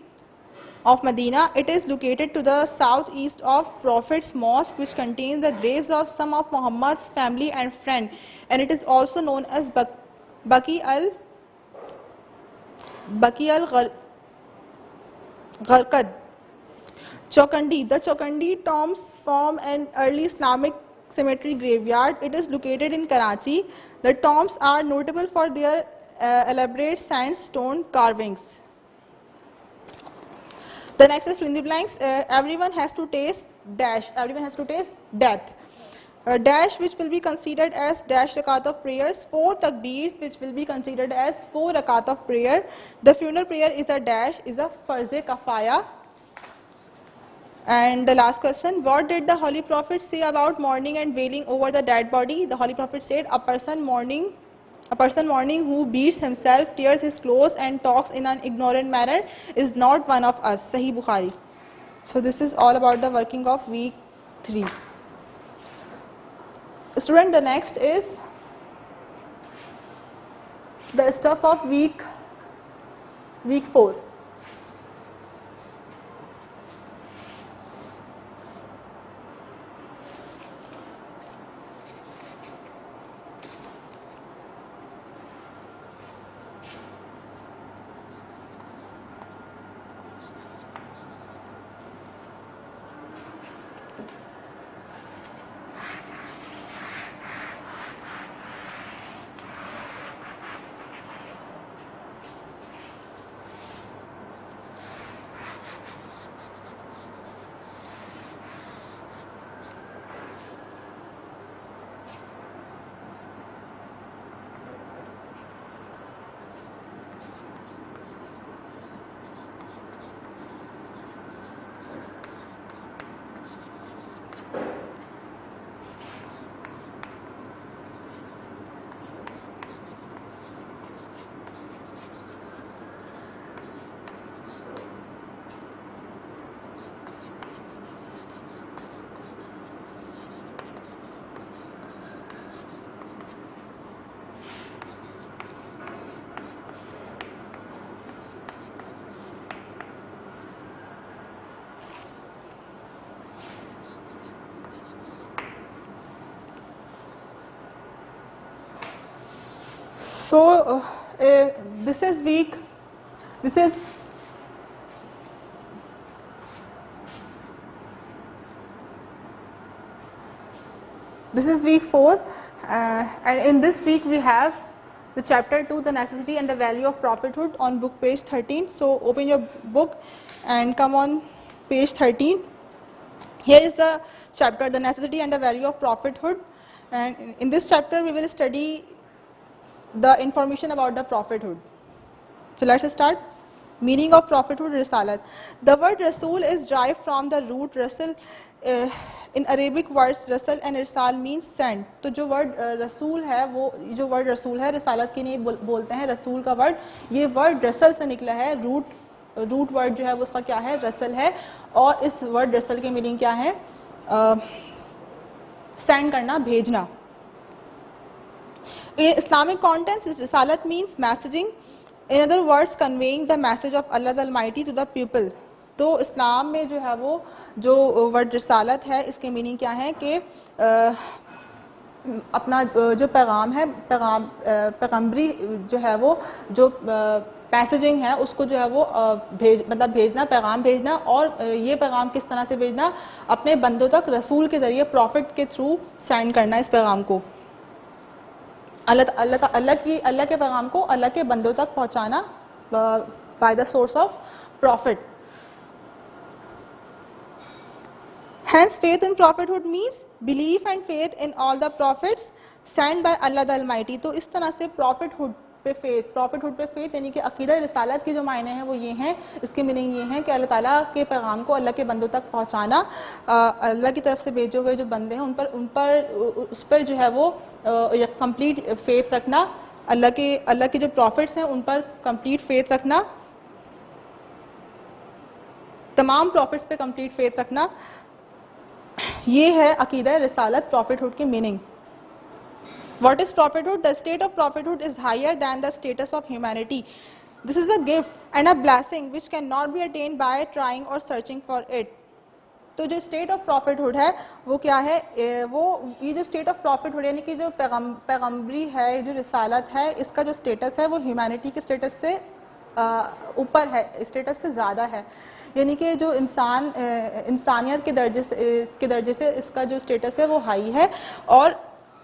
of Medina. It is located to the southeast of Prophet's Mosque, which contains the graves of some of Muhammad's family and friend, and it is also known as Baqi al-Gharqad. Chokandi, the Chokandi tombs form an early Islamic cemetery graveyard. It is located in Karachi. The tombs are notable for their elaborate sandstone carvings. The next is fill in the blanks. Everyone has to taste dash. Everyone has to taste death. Dash, which will be considered as dash rakat of prayers. 4 takbeers, which will be considered as 4 rakat of prayer. The funeral prayer is a dash, is a farz-e kafaya. And the last question, what did the Holy Prophet say about mourning and wailing over the dead body? The Holy Prophet said, a person mourning who beats himself, tears his clothes and talks in an ignorant manner is not one of us. Sahih Bukhari. So this is all about the working of week 3. Student, the next is the stuff of week 4. So this is week. This is week 4, and in this week we have the chapter 2, the necessity and the value of prophethood, on book page 13. So open your book and come on page 13. Here is the chapter, the necessity and the value of prophethood, and in this chapter we will study the information about the prophethood. So let's start. Meaning of prophethood, risalat. The word rasul is derived from the root rasul. In Arabic words rasul and irsal means send. تو جو word رسول ہے وہ جو word رسول ہے رسالت کے لیے بولتے ہیں رسول کا ورڈ, یہ ورڈ رسل سے نکلا ہے. روٹ ورڈ جو ہے وہ اس کا کیا ہے, رسل ہے, اور اس ورڈ رسل کے میننگ کیا ہے, سینڈ کرنا, بھیجنا. Islamic contents, risalat means messaging. In other words, conveying the message of Allah the Almighty to the people. تو اسلام میں جو ہے وہ جو ورڈ رسالت ہے اس کے میننگ کیا ہے کہ اپنا جو پیغام ہے, پیغمبری جو ہے وہ جو میسیجنگ ہے اس کو جو ہے وہ بھیجنا, پیغام بھیجنا. اور یہ پیغام کس طرح سے بھیجنا, اپنے بندوں تک رسول کے ذریعے, پروفٹ کے تھرو سینڈ کرنا اس پیغام کو. اللہ کے پیغام کو اللہ کے بندوں تک پہنچانا by the source of prophet. Hence faith in prophethood means belief and faith in all the prophets sent by Allah the Almighty. تو اس طرح سے prophethood پہ faith یعنی کہ عقیدہ رسالت کے جو معنی ہیں وہ یہ ہیں, اس کے میننگ یہ ہیں کہ اللہ تعالیٰ کے پیغام کو اللہ کے بندوں تک پہنچانا, اللہ کی طرف سے بھیجے ہوئے جو بندے ہیں ان پر اس پر جو ہے وہ کمپلیٹ فیتھ رکھنا, اللہ کے جو پروفٹس ہیں ان پر کمپلیٹ فیتھ رکھنا, تمام پروفٹس پہ کمپلیٹ فیتھ رکھنا. یہ ہے عقیدہ رسالت, prophethood کی meaning. What is prophethood? The state of prophethood is higher than the status of humanity. This is a gift and a blessing which cannot be attained by trying or searching for it. تو جو state of prophethood ہے وہ کیا ہے, وہ یہ جو state of prophethood یعنی کہ جو پیغمبری ہے, جو رسالت ہے, اس کا جو status ہے وہ humanity کے status سے اوپر ہے, status سے زیادہ ہے. یعنی کہ جو انسانیت کے درجے سے اس کا جو سٹیٹس ہے وہ ہائی ہے, اور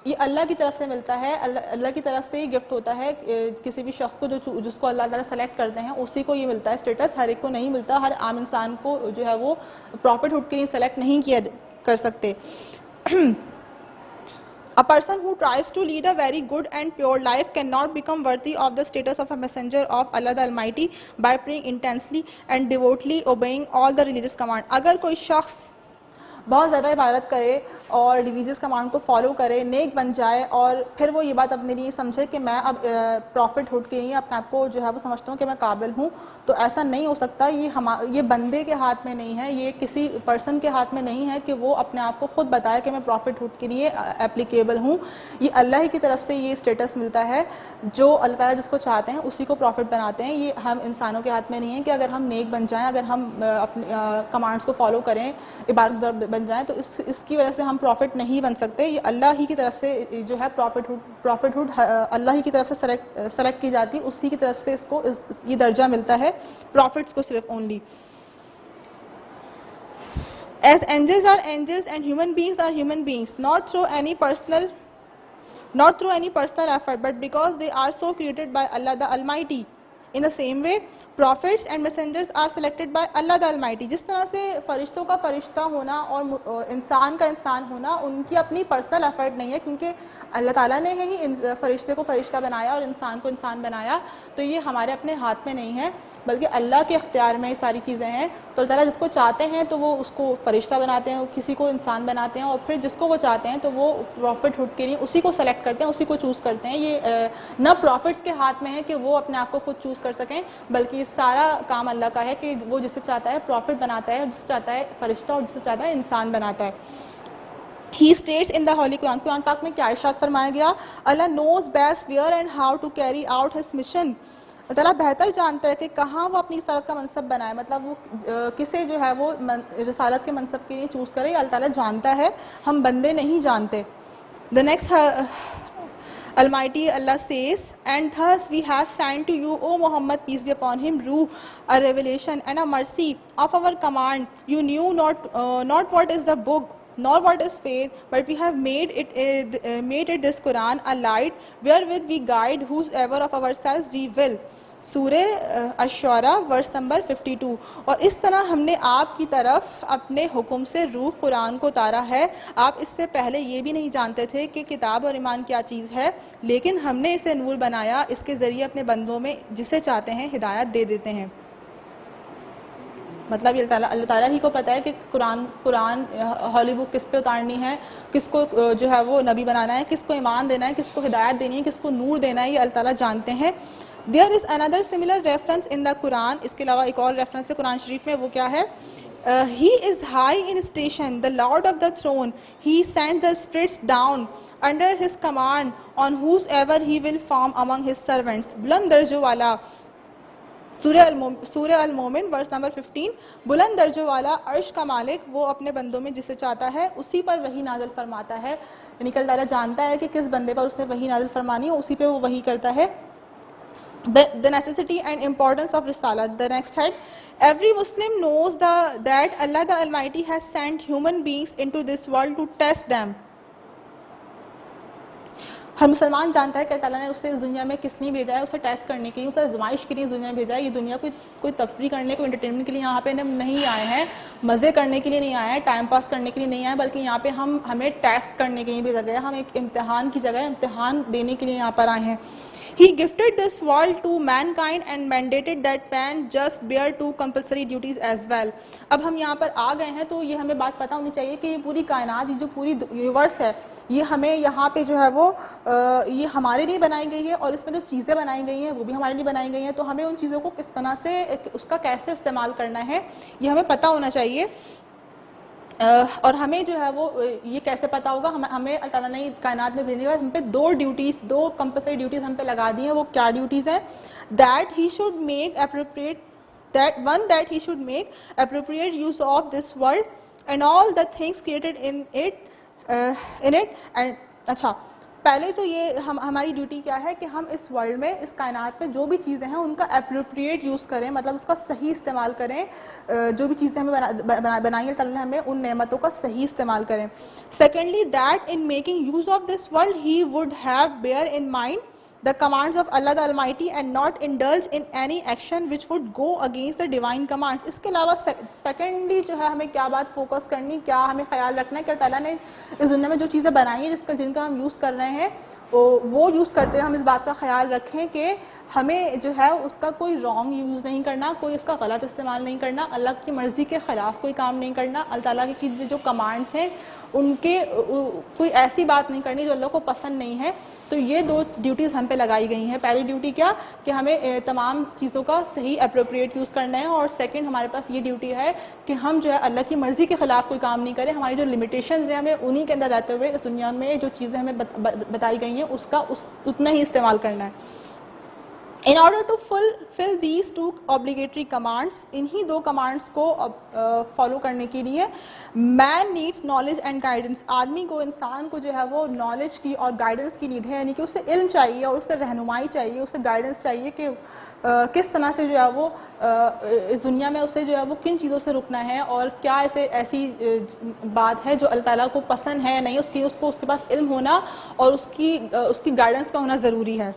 یہ اللہ کی طرف سے ملتا ہے. اللہ کی طرف سے یہ گفٹ ہوتا ہے کسی بھی شخص کو جس کو اللہ تعالیٰ سلیکٹ کرتے ہیں اسی کو یہ ملتا ہے سٹیٹس, ہر ایک کو نہیں ملتا. ہر عام انسان کو جو ہے وہ prophethood کے لیے سلیکٹ نہیں کیا کر سکتے. A person who tries to lead a very good and pure life cannot become worthy of the status of a messenger of Allah the Almighty by praying intensely and devotedly obeying all the religious commands. اگر کوئی شخص بہت زیادہ عبادت کرے اور religious command کو follow کرے, نیک بن جائے, اور پھر وہ یہ بات اپنے لیے سمجھے کہ میں اب prophethood کے لیے اپنے آپ کو جو ہے وہ سمجھتا ہوں کہ میں قابل ہوں, تو ایسا نہیں ہو سکتا. یہ بندے کے ہاتھ میں نہیں ہے, یہ کسی پرسن کے ہاتھ میں نہیں ہے کہ وہ اپنے آپ کو خود بتائے کہ میں prophethood کے لیے اپلیکیبل ہوں. یہ اللہ ہی کی طرف سے یہ اسٹیٹس ملتا ہے. جو اللہ تعالیٰ جس کو چاہتے ہیں اسی کو پروفٹ بناتے ہیں. یہ ہم انسانوں کے ہاتھ میں نہیں ہے کہ اگر ہم نیک بن جائیں, اگر ہم اپنے کمانڈس کو فالو کریں, عبادت بن جائیں, تو اس کی وجہ سے ہم پروفٹ نہیں بن سکتے. یہ اللہ ہی کی طرف سے جو ہے prophethood اللہ ہی کی طرف سے سلیکٹ کی جاتی, اسی کی طرف سے اس کو یہ درجہ ملتا ہے پروفٹس کو صرف only. As angels are angels and human beings are human beings, not through any personal effort, but because they are so created by Allah the Almighty. In the same way, prophets and messengers are selected by Allah the Almighty. جس طرح سے فرشتوں کا فرشتہ ہونا اور انسان کا انسان ہونا ان کی اپنی پرسنل ایفرٹ نہیں ہے, کیونکہ اللہ تعالیٰ نے ہی فرشتے کو فرشتہ بنایا اور انسان کو انسان بنایا, تو یہ ہمارے اپنے ہاتھ میں نہیں ہے بلکہ اللہ کے اختیار میں یہ ساری چیزیں ہیں. تو اللہ تعالیٰ جس کو چاہتے ہیں تو وہ اس کو فرشتہ بناتے ہیں, کسی کو انسان بناتے ہیں, اور پھر جس کو وہ چاہتے ہیں تو وہ prophethood کے لیے اسی کو سلیکٹ کرتے ہیں, اسی کو چوز کرتے ہیں. یہ نہ پروفٹس کے ہاتھ میں ہے کہ وہ اپنے آپ کو خود چوز کر سکیں, بلکہ سارا کام اللہ کا ہے کہ وہ جسے چاہتا ہے پروفٹ بناتا ہے, اور جسے چاہتا ہے فرشتہ, اور جسے چاہتا ہے انسان بناتا ہے. He states in the Holy Quran, قرآن پاک میں کیا ارشاد فرمایا گیا, Allah knows best where and how to carry out his mission. اللہ تعالیٰ بہتر جانتا ہے کہ کہاں وہ اپنی رسالت کا منصب بنائے, مطلب وہ کسے جو ہے وہ رسالت کے منصب کے لیے چوز کرے, اللہ تعالیٰ جانتا ہے, ہم بندے نہیں جانتے. The next Almighty Allah says, and thus we have sent to you, O Muhammad, peace be upon him, Ruh, a revelation and a mercy of our command. You knew not what is the book, nor what is faith, but we have made it this Quran a light wherewith we guide whosoever of ourselves we will. سورہ الشعراء verse number 52. اور اس طرح ہم نے آپ کی طرف اپنے حکم سے روح قرآن کو اتارا ہے. آپ اس سے پہلے یہ بھی نہیں جانتے تھے کہ کتاب اور ایمان کیا چیز ہے، لیکن ہم نے اسے نور بنایا، اس کے ذریعے اپنے بندوں میں جسے چاہتے ہیں ہدایت دے دیتے ہیں. مطلب یہ اللہ تعالیٰ ہی کو پتہ ہے کہ قرآن ہولی بک کس پہ اتارنی ہے، کس کو جو ہے وہ نبی بنانا ہے، کس کو ایمان دینا ہے، کس کو ہدایت دینی ہے، کس کو نور دینا ہے، یہ اللہ تعالیٰ جانتے ہیں. There is another similar reference in the Quran. اس کے علاوہ ایک اور ریفرنس ہے قرآن شریف میں، وہ کیا ہے؟ He is high in station, the Lord of the throne. He sends the spirits down under his command on whosoever he will form among his servants. بلند درجوں والا، سورہ المومن ورس نمبر 15. بلند درجوں والا عرش کا مالک، وہ اپنے بندوں میں جسے چاہتا ہے اسی پر وحی نازل فرماتا ہے. یعنی کہ اللہ تعالیٰ جانتا ہے کہ کس بندے پر اس نے وحی نازل فرمانی ہے، اسی پہ وہ وحی کرتا ہے. The necessity and importance of Risalah. The next head. Every Muslim knows that Allah the Almighty has sent human beings into this world to test them. ہر مسلمان جانتا ہے کہ اللہ تعالیٰ نے اسے اس دنیا میں کس لیے بھیجا ہے، اسے ٹیسٹ کرنے کے لیے، اسے آزمائش کے لیے اس دنیا میں بھیجا ہے. یہ دنیا کوئی تفریح کرنے، کوئی انٹرٹینمنٹ کے لیے یہاں پہ نہیں آئے ہیں، مزے کرنے کے لیے نہیں آئے ہیں، ٹائم پاس کرنے کے لیے نہیں آئے، بلکہ یہاں پہ ہمیں ٹیسٹ کرنے کے لیے بھیجا گیا. ہم ایک امتحان کی جگہ امتحان دینے کے لیے یہاں پر آئے ہیں. He gifted this world to mankind and mandated that man just bear two compulsory duties as well. اب ہم یہاں پر آ گئے ہیں تو یہ ہمیں بات پتہ ہونی چاہیے کہ یہ پوری کائنات، یہ جو پوری یونیورس ہے، یہ ہمیں یہاں پہ جو ہے وہ یہ ہمارے لیے بنائی گئی ہے، اور اس میں جو چیزیں بنائی گئی ہیں وہ بھی ہمارے لیے بنائی گئی ہیں. تو ہمیں ان چیزوں کو کس طرح سے، اس کا کیسے استعمال کرنا ہے، یہ ہمیں پتہ ہونا چاہیے. اور ہمیں جو ہے وہ یہ کیسے پتہ ہوگا؟ ہمیں اللہ تعالیٰ نے کائنات میں بھیجنے کے بعد ہم پہ دو کمپلسری ڈیوٹیز ہم پہ لگا دی ہیں. وہ کیا ڈیوٹیز ہیں؟ that he should make appropriate use of this world and all the things created in it and اچھا پہلے تو یہ ہماری ڈیوٹی کیا ہے کہ ہم اس ورلڈ میں، اس کائنات میں جو بھی چیزیں ہیں ان کا اپروپریٹ یوز کریں، مطلب اس کا صحیح استعمال کریں. جو بھی چیزیں ہمیں بنائی اللہ تعالیٰ نے ہمیں ان نعمتوں کا صحیح استعمال کریں. Secondly that in making use of this world he would have bear in mind the commands of Allah the Almighty and not indulge in any action which would go against the divine commands. اس کے علاوہ secondly جو ہے ہمیں کیا بات focus کرنی، کیا ہمیں خیال رکھنا ہے کہ اللہ تعالیٰ نے اس دنیا میں جو چیزیں بنائی ہیں جن کا ہم یوز کر رہے ہیں وہ یوز کرتے ہیں ہم اس بات کا خیال رکھیں کہ ہمیں جو ہے اس کا کوئی رانگ یوز نہیں کرنا، کوئی اس کا غلط استعمال نہیں کرنا، اللہ کی مرضی کے خلاف کوئی کام نہیں کرنا، اللہ تعالیٰ کی جو کمانڈس ہیں ان کے کوئی ایسی بات نہیں کرنی جو اللہ کو پسند نہیں ہے. تو یہ دو ڈیوٹیز ہم پہ لگائی گئی ہیں. پہلی ڈیوٹی کیا کہ ہمیں تمام چیزوں کا صحیح اپروپریٹ یوز کرنا ہے، اور سیکنڈ ہمارے پاس یہ ڈیوٹی ہے کہ ہم جو ہے اللہ کی مرضی کے خلاف کوئی کام نہیں کریں. ہماری جو لمیٹیشنز ہیں ہمیں انہی کے اندر رہتے ہوئے اس دنیا میں جو چیزیں ہمیں بتائی گئی ہیں اس کا اتنا ہی استعمال کرنا ہے. In order to fulfill these two obligatory commands, انہی دو commands کو فالو کرنے کے لیے man needs knowledge and guidance. آدمی کو، انسان کو جو ہے وہ knowledge کی اور guidance کی نیڈ ہے، یعنی کہ اسے علم چاہیے اور اسے رہنمائی چاہیے، اسے guidance چاہیے کہ کس طرح سے جو ہے وہ اس دنیا میں اسے جو ہے وہ کن چیزوں سے رکنا ہے، اور کیا ایسی بات ہے جو اللہ تعالیٰ کو پسند ہے نہیں، اس کو اس کے پاس علم ہونا اور اس کی گائیڈنس کا ہونا ضروری ہے.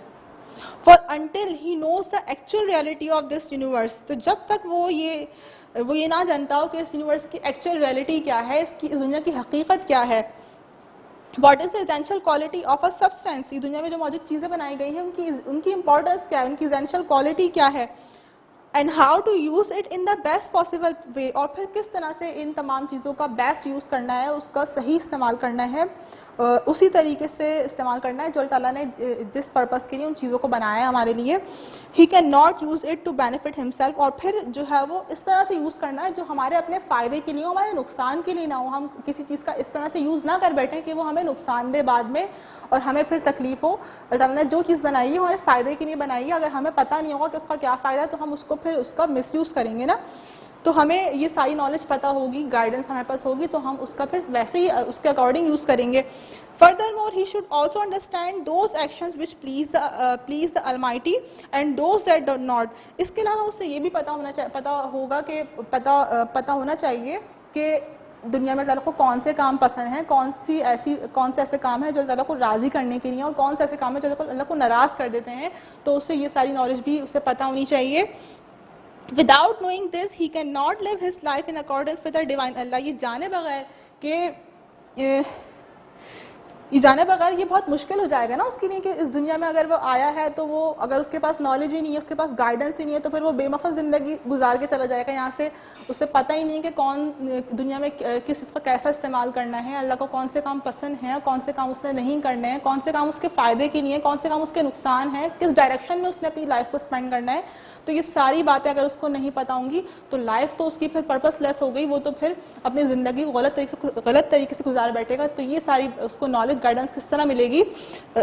For until he knows the actual reality of this universe, تو جب تک وہ یہ نہ جانتا ہو کہ اس یونیورس کی ایکچوئل ریئلٹی کیا ہے، اس دنیا کی حقیقت کیا ہے. What is the essential quality of a substance؟ یہ دنیا میں جو موجود چیزیں بنائی گئی ہیں ان کی امپورٹنس کیا ہے، ان کی essential quality کیا ہے. And how to use it in the best possible way، اور پھر کس طرح سے ان تمام چیزوں کا بیسٹ یوز کرنا ہے، اس کا صحیح استعمال کرنا ہے، اسی طریقے سے استعمال کرنا ہے جو اللہ تعالیٰ نے جس پرپس کے لیے ان چیزوں کو بنایا ہے ہمارے لیے. He cannot use it to benefit himself، اور پھر جو ہے وہ اس طرح سے یوز کرنا ہے جو ہمارے اپنے فائدے کے لیے ہو، ہمارے نقصان کے لیے نہ ہو. ہم کسی چیز کا اس طرح سے یوز نہ کر بیٹھیں کہ وہ ہمیں نقصان دے بعد میں اور ہمیں پھر تکلیف ہو. اللہ تعالیٰ نے جو چیز بنائی ہے ہمارے فائدے کے لیے بنائی ہے، اگر ہمیں پتہ نہیں ہوگا کہ اس کا کیا فائدہ ہے تو ہم اس کو پھر اس کا مس یوز کریں گے نا. تو ہمیں یہ ساری نالج پتہ ہوگی, گائیڈنس ہمارے پاس ہوگی, تو ہم اس کا پھر ویسے ہی اس کے اکارڈنگ یوز کریں گے. Furthermore, he should also understand those actions which please the Almighty and those that do not. اس کے علاوہ اسے یہ بھی پتہ ہونا چاہیے کہ دنیا میں اللہ تعالیٰ کو کون سے کام پسند ہیں, کون سے ایسے کام ہیں جو اللہ تعالیٰ کو راضی کرنے کے لیے, اور کون سے ایسے کام ہیں جو اللہ کو ناراض کر دیتے ہیں. تو اسے یہ ساری نالج بھی اسے پتہ ہونی چاہیے. Without knowing this, he cannot live his life in accordance with the divine. اللہ یہ جانے بغیر یہ بہت مشکل ہو جائے گا نا اس کے لیے کہ اس دنیا میں اگر وہ آیا ہے تو وہ اگر اس کے پاس نالج ہی نہیں ہے, اس کے پاس گائیڈنس ہی نہیں ہے, تو پھر وہ بے مقصد زندگی گزار کے چلا جائے گا یہاں سے. اسے پتہ ہی نہیں کہ کون دنیا میں کس چیز کا کیسا استعمال کرنا ہے, اللہ کو کون سے کام پسند ہیں, کون سے کام اس نے نہیں کرنے ہیں, کون سے کام اس کے فائدے کے لیے ہیں, کون سے کام اس کے نقصان ہیں, کس ڈائریکشن میں اس نے اپنی لائف کو اسپینڈ کرنا ہے. تو یہ ساری باتیں اگر اس کو نہیں پتہ ہوں گی تو لائف تو اس کی پھر پرپس لیس ہو گئی, وہ تو پھر اپنی زندگی کو غلط طریقے سے گزار بیٹھے گا. تو یہ ساری اس کو نالج گائیڈنس کس طرح ملے گی؟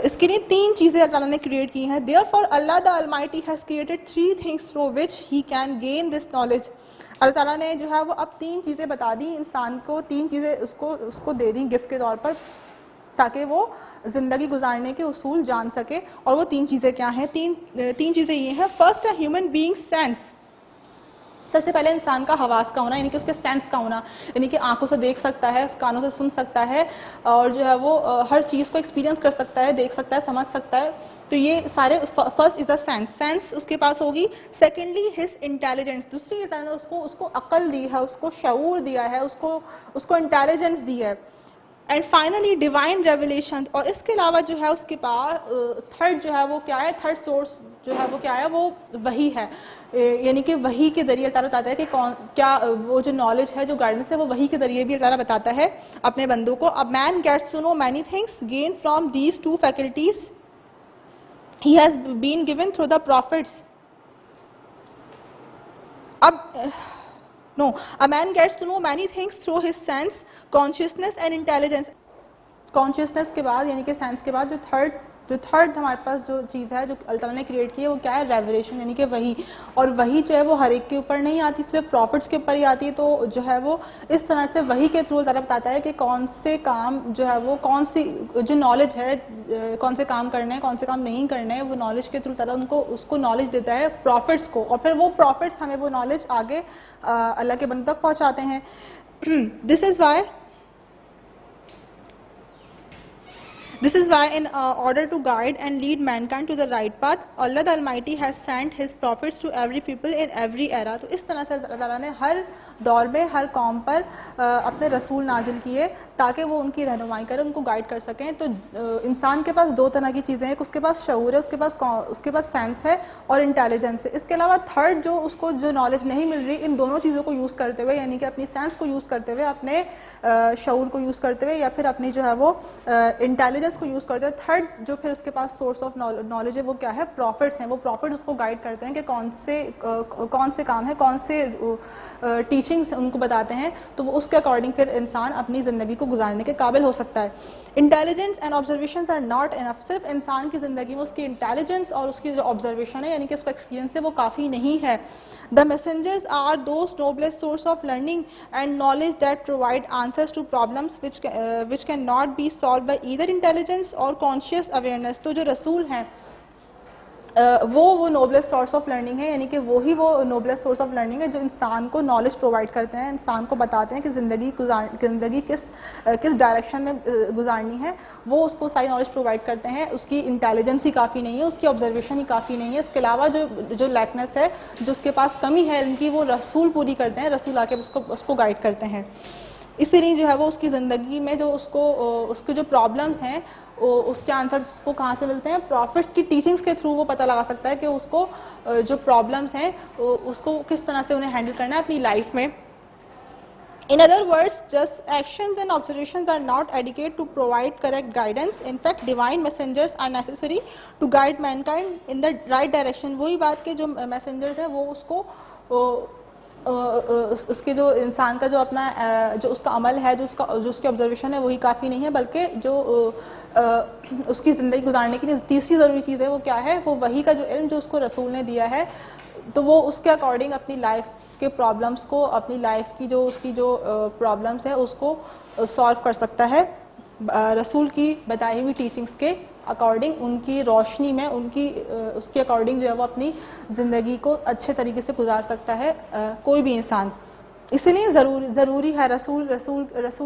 اس کے لیے 3 چیزیں اللہ تعالیٰ نے کریٹ کی ہیں. Therefore Allah the Almighty has created 3 things through which he can gain this knowledge. اللہ تعالیٰ نے جو ہے وہ اب 3 چیزیں بتا دی انسان کو, 3 چیزیں اس کو دے دیں گفٹ کے طور پر تاکہ وہ زندگی گزارنے کے اصول جان سکے. اور وہ 3 چیزیں کیا ہیں؟ 3 چیزیں یہ ہیں. فرسٹ ہے ہیومن بینگ سینس. سب سے پہلے انسان کا حواس کا ہونا, یعنی کہ اس کے سینس کا ہونا, یعنی کہ آنکھوں سے دیکھ سکتا ہے, کانوں سے سن سکتا ہے, اور جو ہے وہ ہر چیز کو ایکسپیرینس کر سکتا ہے, دیکھ سکتا ہے, سمجھ سکتا ہے. تو یہ سارے فرسٹ از اے سینس اس کے پاس ہوگی. Secondly his intelligence. دوسری اللہ نے اس کو عقل دی ہے, اس کو شعور دیا ہے, اس کو انٹیلیجنس دی ہے. And finally divine revelation. اور اس کے علاوہ جو ہے اس کے پاس تھرڈ جو ہے وہ کیا ہے, تھرڈ سورس جو ہے وہ کیا ہے, وہ وحی ہے. یعنی کہ وحی کے ذریعے اللہ تعالیٰ بتاتا ہے کہ کیا وہ جو نالج ہے, جو گائیڈنس ہے, وہ وحی کے ذریعے بھی اللہ تعالیٰ بتاتا ہے اپنے بندوں کو. اب man gets to know many things gain from these 2 faculties he has been given through the prophets. A man gets to know many things through his sense, consciousness and intelligence. Consciousness کے بعد یعنی کہ sense کے بعد جو third ہمارے پاس جو چیز ہے جو اللہ تعالیٰ نے کریٹ کی ہے وہ کیا ہے؟ ریویلیشن, یعنی کہ وحی. اور وحی جو ہے وہ ہر ایک کے اوپر نہیں آتی, صرف پروفٹس کے اوپر ہی آتی ہے. تو جو ہے وہ اس طرح سے وحی کے تھرو اللہ تعالیٰ بتاتا ہے کہ کون سے کام جو ہے وہ کون سی جو نالج ہے, کون سے کام کرنے ہیں, کون سے کام نہیں کرنے ہیں, وہ نالج کے تھرو اللہ تعالیٰ اس کو نالج دیتا ہے پروفٹس کو, اور پھر وہ پروفٹس ہمیں وہ نالج آگے اللہ کے بندوں تک پہنچاتے ہیں. This is why in order to guide and lead mankind to the right path, Allah the Almighty has sent His prophets to every people in every era. تو اس طرح سے اللہ تعالیٰ نے ہر دور میں ہر قوم پر اپنے رسول نازل کیے تاکہ وہ ان کی رہنمائی کریں, ان کو گائیڈ کر سکیں. تو انسان کے پاس 2 طرح کی چیزیں ہیں, اس کے پاس شعور ہے, اس کے پاس سینس ہے اور انٹیلیجنس ہے. اس کے علاوہ تھرڈ جو اس کو جو نالج نہیں مل رہی, ان دونوں چیزوں کو یوز کرتے ہوئے, یعنی کہ اپنی سینس کو یوز کرتے ہوئے, اپنے شعور کو یوز کرتے ہوئے, یا پھر اپنی جو ہے وہ انٹیلیجنس کو یوز کرتے ہیں. تھرڈ جو پھر اس کے پاس سورس آف نالج ہے وہ کیا ہے؟ پروفٹس ہیں. وہ پروفٹس اس کو گائیڈ کرتے ہیں کہ کون سے کام ہیں, کون سے ٹیچنگس ان کو بتاتے ہیں, تو وہ اس کے اکارڈنگ پھر انسان اپنی زندگی کو گزارنے کے قابل ہو سکتا ہے. Intelligence and observations are not enough. صرف انسان کی زندگی میں اس کی انٹیلیجنس اور اس کی جو آبزرویشن ہے, یعنی کہ اس کا ایکسپیرینس ہے, وہ کافی نہیں ہے. The messengers are those noblest source of learning and knowledge that provide answers to problems which cannot be solved by either intelligence or conscious awareness. تو جو رسول ہیں وہ نوبلسٹ سورس آف لرننگ ہے, یعنی کہ وہی وہ نوبلسٹ سورس آف لرننگ ہے جو انسان کو نالج پرووائڈ کرتے ہیں, انسان کو بتاتے ہیں کہ زندگی کس ڈائریکشن میں گزارنی ہے. وہ اس کو ساری نالج پرووائڈ کرتے ہیں. اس کی انٹیلیجنس ہی کافی نہیں ہے, اس کی آبزرویشن ہی کافی نہیں ہے. اس کے علاوہ جو لیکنیس ہے, جو اس کے پاس کمی ہے ان کی, وہ رسول پوری کرتے ہیں. رسول آ کے اس کو گائیڈ کرتے ہیں. اسی لیے جو ہے وہ اس کی زندگی میں جو اس کے جو پرابلمس ہیں, اس کے آنسر اس کو کہاں سے ملتے ہیں؟ پروفٹس کی ٹیچنگس کے تھرو وہ پتہ لگا سکتا ہے کہ اس کو جو پرابلمس ہیں اس کو کس طرح سے انہیں ہینڈل کرنا ہے اپنی لائف میں. In other words, just actions and observations are not adequate to provide correct guidance. In fact, divine messengers are necessary to guide mankind in the right direction. وہی بات کہ جو میسنجرز ہیں وہ اس کو اس کے جو انسان کا جو اپنا جو اس کا عمل ہے, جو اس کی آبزرویشن ہے, وہی کافی نہیں ہے, بلکہ جو اس کی زندگی گزارنے کے لیے تیسری ضروری چیز ہے وہ کیا ہے؟ وہ وحی کا جو علم جو اس کو رسول نے دیا ہے, تو وہ اس کے اکارڈنگ اپنی لائف کے پرابلمس کو, اپنی لائف کی جو اس کی جو پرابلمس ہیں اس کو سالو کر سکتا ہے رسول کی بتائی ہوئی ٹیچنگس کے اکارڈنگ, ان کی روشنی میں, ان کی اس کے اکارڈنگ جو ہے وہ اپنی زندگی کو اچھے طریقے سے گزار سکتا ہے کوئی بھی انسان. اسی لیے ضروری ہے رسول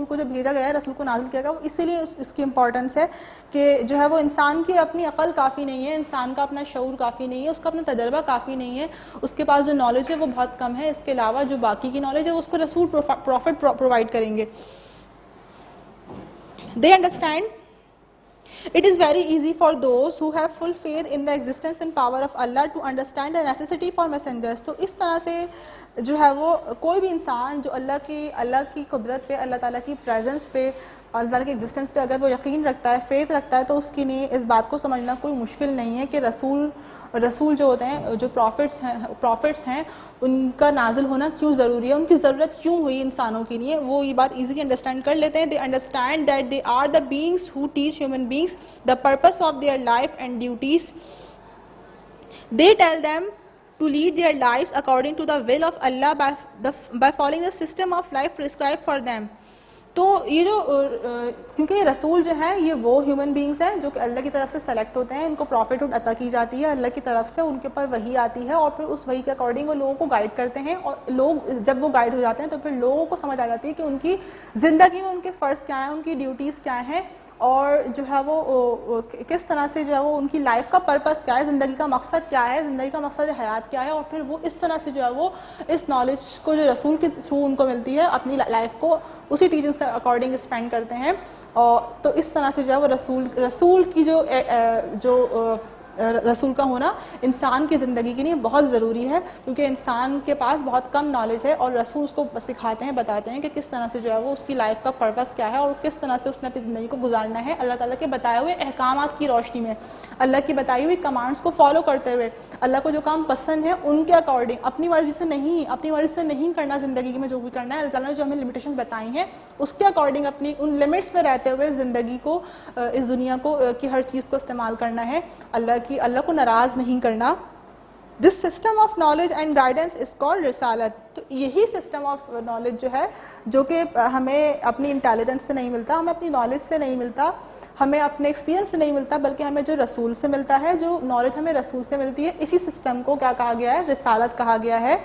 کو جو بھیجا گیا ہے, رسول کو نازل کیا گیا, اسی لیے اس کی امپورٹنس ہے کہ جو ہے وہ انسان کی اپنی عقل کافی نہیں ہے, انسان کا اپنا شعور کافی نہیں ہے, اس کا اپنا تجربہ کافی نہیں ہے, اس کے پاس جو نالج ہے وہ بہت کم ہے. اس کے علاوہ جو باقی کی نالج ہے وہ اس کو رسول پروفٹ پرووائڈ کریں گے. They understand. It is very easy for those who have full faith in the existence and power of Allah to understand the necessity for messengers. تو اس طرح سے جو ہے وہ کوئی بھی انسان جو اللہ کی قدرت پہ, اللہ تعالیٰ کی پریزنس پہ, اللہ تعالیٰ کی ایگزسٹنس پہ اگر وہ یقین رکھتا ہے, فیتھ رکھتا ہے, تو اس کے لیے اس بات کو سمجھنا کوئی مشکل نہیں ہے کہ رسول جو ہوتے ہیں, جو پروفٹس ہیں, ان کا نازل ہونا کیوں ضروری ہے, ان کی ضرورت کیوں ہوئی انسانوں کے لیے. وہ یہ بات ایزیلی انڈرسٹینڈ کر لیتے ہیں. They understand that they are the beings who teach human beings the purpose of their life and duties. They tell them to lead their lives according to the will of Allah by following the system of life prescribed for them. تو یہ جو کیونکہ یہ رسول جو ہیں یہ وہ ہیومن بینگس ہیں جو کہ اللہ کی طرف سے سلیکٹ ہوتے ہیں, ان کو پروفٹ عطا کی جاتی ہے اللہ کی طرف سے, ان کے اوپر وحی آتی ہے اور پھر اس وحی کے اکارڈنگ وہ لوگوں کو گائیڈ کرتے ہیں, اور لوگ جب وہ گائیڈ ہو جاتے ہیں تو پھر لوگوں کو سمجھ آ جاتی ہے کہ ان کی زندگی میں ان کے فرض کیا ہیں, ان کی ڈیوٹیز کیا ہیں, اور جو ہے وہ کس طرح سے جو ہے وہ ان کی لائف کا پرپس کیا ہے, زندگی کا مقصد کیا ہے, زندگی کا مقصد حیات کیا ہے, اور پھر وہ اس طرح سے جو ہے وہ اس نالج کو جو رسول کے تھرو ان کو ملتی ہے اپنی لائف کو اسی ٹیچنگس کے اکارڈنگ اسپینڈ کرتے ہیں. اور تو اس طرح سے جو ہے وہ رسول کی جو رسول کا ہونا انسان کی زندگی کے لیے بہت ضروری ہے, کیونکہ انسان کے پاس بہت کم نالج ہے اور رسول اس کو سکھاتے ہیں, بتاتے ہیں کہ کس طرح سے جو ہے وہ اس کی لائف کا پرپس کیا ہے اور کس طرح سے اس نے اپنی زندگی کو گزارنا ہے اللہ تعالیٰ کے بتائے ہوئے احکامات کی روشنی میں, اللہ کی بتائی ہوئی کمانڈس کو فالو کرتے ہوئے, اللہ کو جو کام پسند ہے ان کے اکارڈنگ, اپنی مرضی سے نہیں کرنا زندگی میں جو بھی کرنا ہے, اللہ تعالیٰ نے جو ہمیں لمیٹیشن بتائی ہیں اس کے اکارڈنگ اپنی ان لمٹس میں رہتے ہوئے زندگی کو, اس دنیا کو کی ہر چیز کو استعمال کرنا ہے, اللہ کو ناراض نہیں کرنا. This system of knowledge and guidance is called رسالت. تو یہی سسٹم آف نالج جو ہے جو کہ ہمیں اپنی انٹیلیجنس سے نہیں ملتا, ہمیں اپنی نالج سے نہیں ملتا, ہمیں اپنے ایکسپیرینس سے نہیں ملتا, بلکہ ہمیں جو رسول سے ملتا ہے, جو نالج ہمیں رسول سے ملتی ہے, اسی سسٹم کو کیا کہا گیا ہے, رسالت کہا گیا ہے.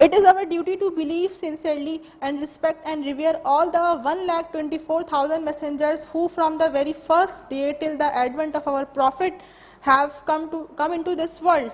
It is our duty to believe sincerely and respect and revere all the 1,24,000 messengers who from the very first day till the advent of our prophet have come into this world.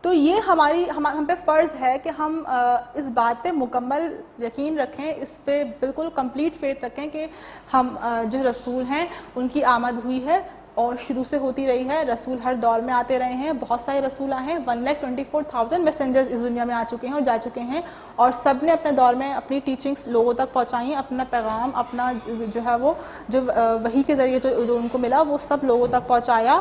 تو یہ ہم پہ فرض ہے کہ ہم اس بات پہ مکمل یقین رکھیں, اس پہ بالکل کمپلیٹ فیتھ رکھیں کہ ہم جو رسول ہیں ان کی آمد ہوئی ہے اور شروع سے ہوتی رہی ہے, رسول ہر دور میں آتے رہے ہیں, بہت سارے رسول آئے ہیں, 1,24,000 میسنجرز اس دنیا میں آ چکے ہیں اور جا چکے ہیں, اور سب نے اپنے دور میں اپنی ٹیچنگس لوگوں تک پہنچائی ہیں, اپنا پیغام, اپنا جو ہے وہ جو وحی کے ذریعے جو ان کو ملا وہ سب لوگوں تک پہنچایا,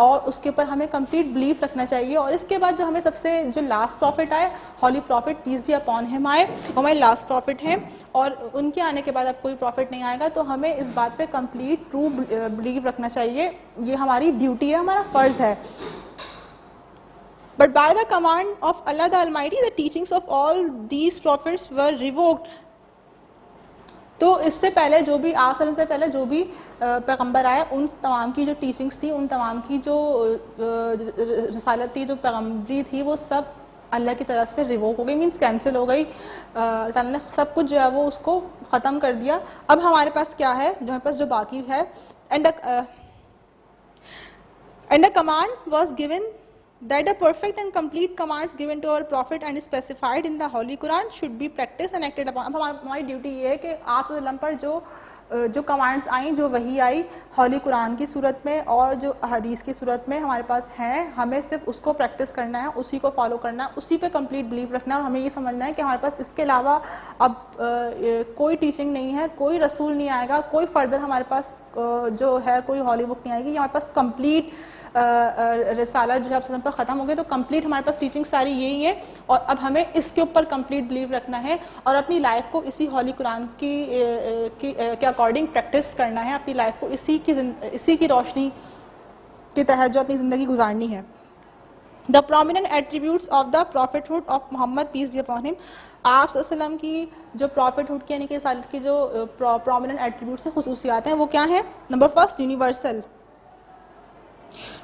اور اس کے اوپر ہمیں کمپلیٹ بلیف رکھنا چاہیے. اور اس کے بعد جو ہمیں سب سے جو لاسٹ پروفٹ آئے, ہولی پروفٹ پیس بھی اپون ہم آئے, وہ ہمارے لاسٹ پروفٹ ہیں, اور ان کے آنے کے بعد اب کوئی پروفٹ نہیں آئے گا, تو ہمیں اس بات پہ کمپلیٹ ٹرو بلیف رکھنا چاہیے, یہ ہماری ڈیوٹی ہے, ہمارا فرض ہے. But by the command of Allah the Almighty, the teachings of all these prophets were revoked. تو اس سے پہلے جو بھی آپ سے پہلے جو بھی پیغمبر آئے, ان تمام کی جو ٹیچنگس تھی, ان تمام کی جو رسالت تھی, جو پیغمبری تھی, وہ سب اللہ کی طرف سے ریووک ہو گئی, مینس کینسل ہو گئی. اللہ نے سب کچھ جو ہے وہ اس کو ختم کر دیا. اب ہمارے پاس کیا ہے, جو ہمارے پاس جو باقی ہے, and a command was given that the perfect and complete commands given to our prophet and specified in the Holy Quran should be practiced and acted upon. اب ہماری ڈیوٹی یہ ہے کہ آپ صلی اللہ علیہ وسلم پر جو کمانڈس آئیں, جو وحی آئی ہولی قرآن کی صورت میں اور جو حدیث کی صورت میں ہمارے پاس ہیں, ہمیں صرف اس کو پریکٹس کرنا ہے, اسی کو فالو کرنا ہے, اسی پہ کمپلیٹ بلیف رکھنا ہے, اور ہمیں یہ سمجھنا ہے کہ ہمارے پاس اس کے علاوہ اب کوئی ٹیچنگ نہیں ہے, کوئی رسول نہیں آئے گا, کوئی فردر ہمارے پاس جو ہے کوئی ہولی بک نہیں آئے گی, ہمارے پاس کمپلیٹ رسالت جو ہے اب پر ختم ہو گئی. تو کمپلیٹ ہمارے پاس ٹیچنگ ساری یہی ہے, اور اب ہمیں اس کے اوپر کمپلیٹ بلیو رکھنا ہے اور اپنی لائف کو اسی ہولی قرآن کے اکارڈنگ پریکٹس کرنا ہے, اپنی لائف کو اسی کی روشنی کے تحت جو اپنی زندگی گزارنی ہے. The prominent attributes of the prophethood of Muhammad, peace be upon him. آپ صلی اللہ علیہ وسلم کی جو prophethood کی یعنی کہ رسالت کی جو prominent attributes ہیں, خصوصیات ہیں, وہ کیا ہیں؟ Number first, universal.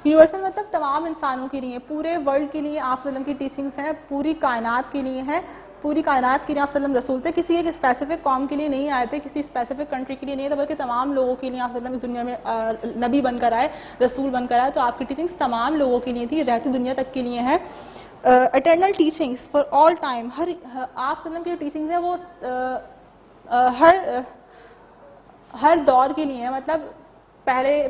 یونیورسل مطلب تمام انسانوں کے لیے, پورے ورلڈ کے لیے آپ صلی اللہ علیہ وسلم کی ٹیچنگس ہیں, پوری کائنات کے لیے ہیں, پوری کائنات کے لیے آپ صلی اللہ علیہ وسلم رسول تھے. کسی ایک اسپیسیفک قوم کے لیے نہیں آئے تھے, کسی اسپیسیفک کنٹری کے لیے نہیں تھے, بلکہ تمام لوگوں کے لیے آپ صلی اللہ علیہ وسلم اس دنیا میں نبی بن کر آئے, رسول بن کر آئے. تو آپ کی ٹیچنگس تمام لوگوں کے لیے تھی, رہتی دنیا تک کے لیے ہیں. Eternal teachings for all time, آپ صلی اللہ علیہ وسلم کی جو ٹیچنگس ہیں وہ ہر دور کے لیے ہیں. مطلب پہلے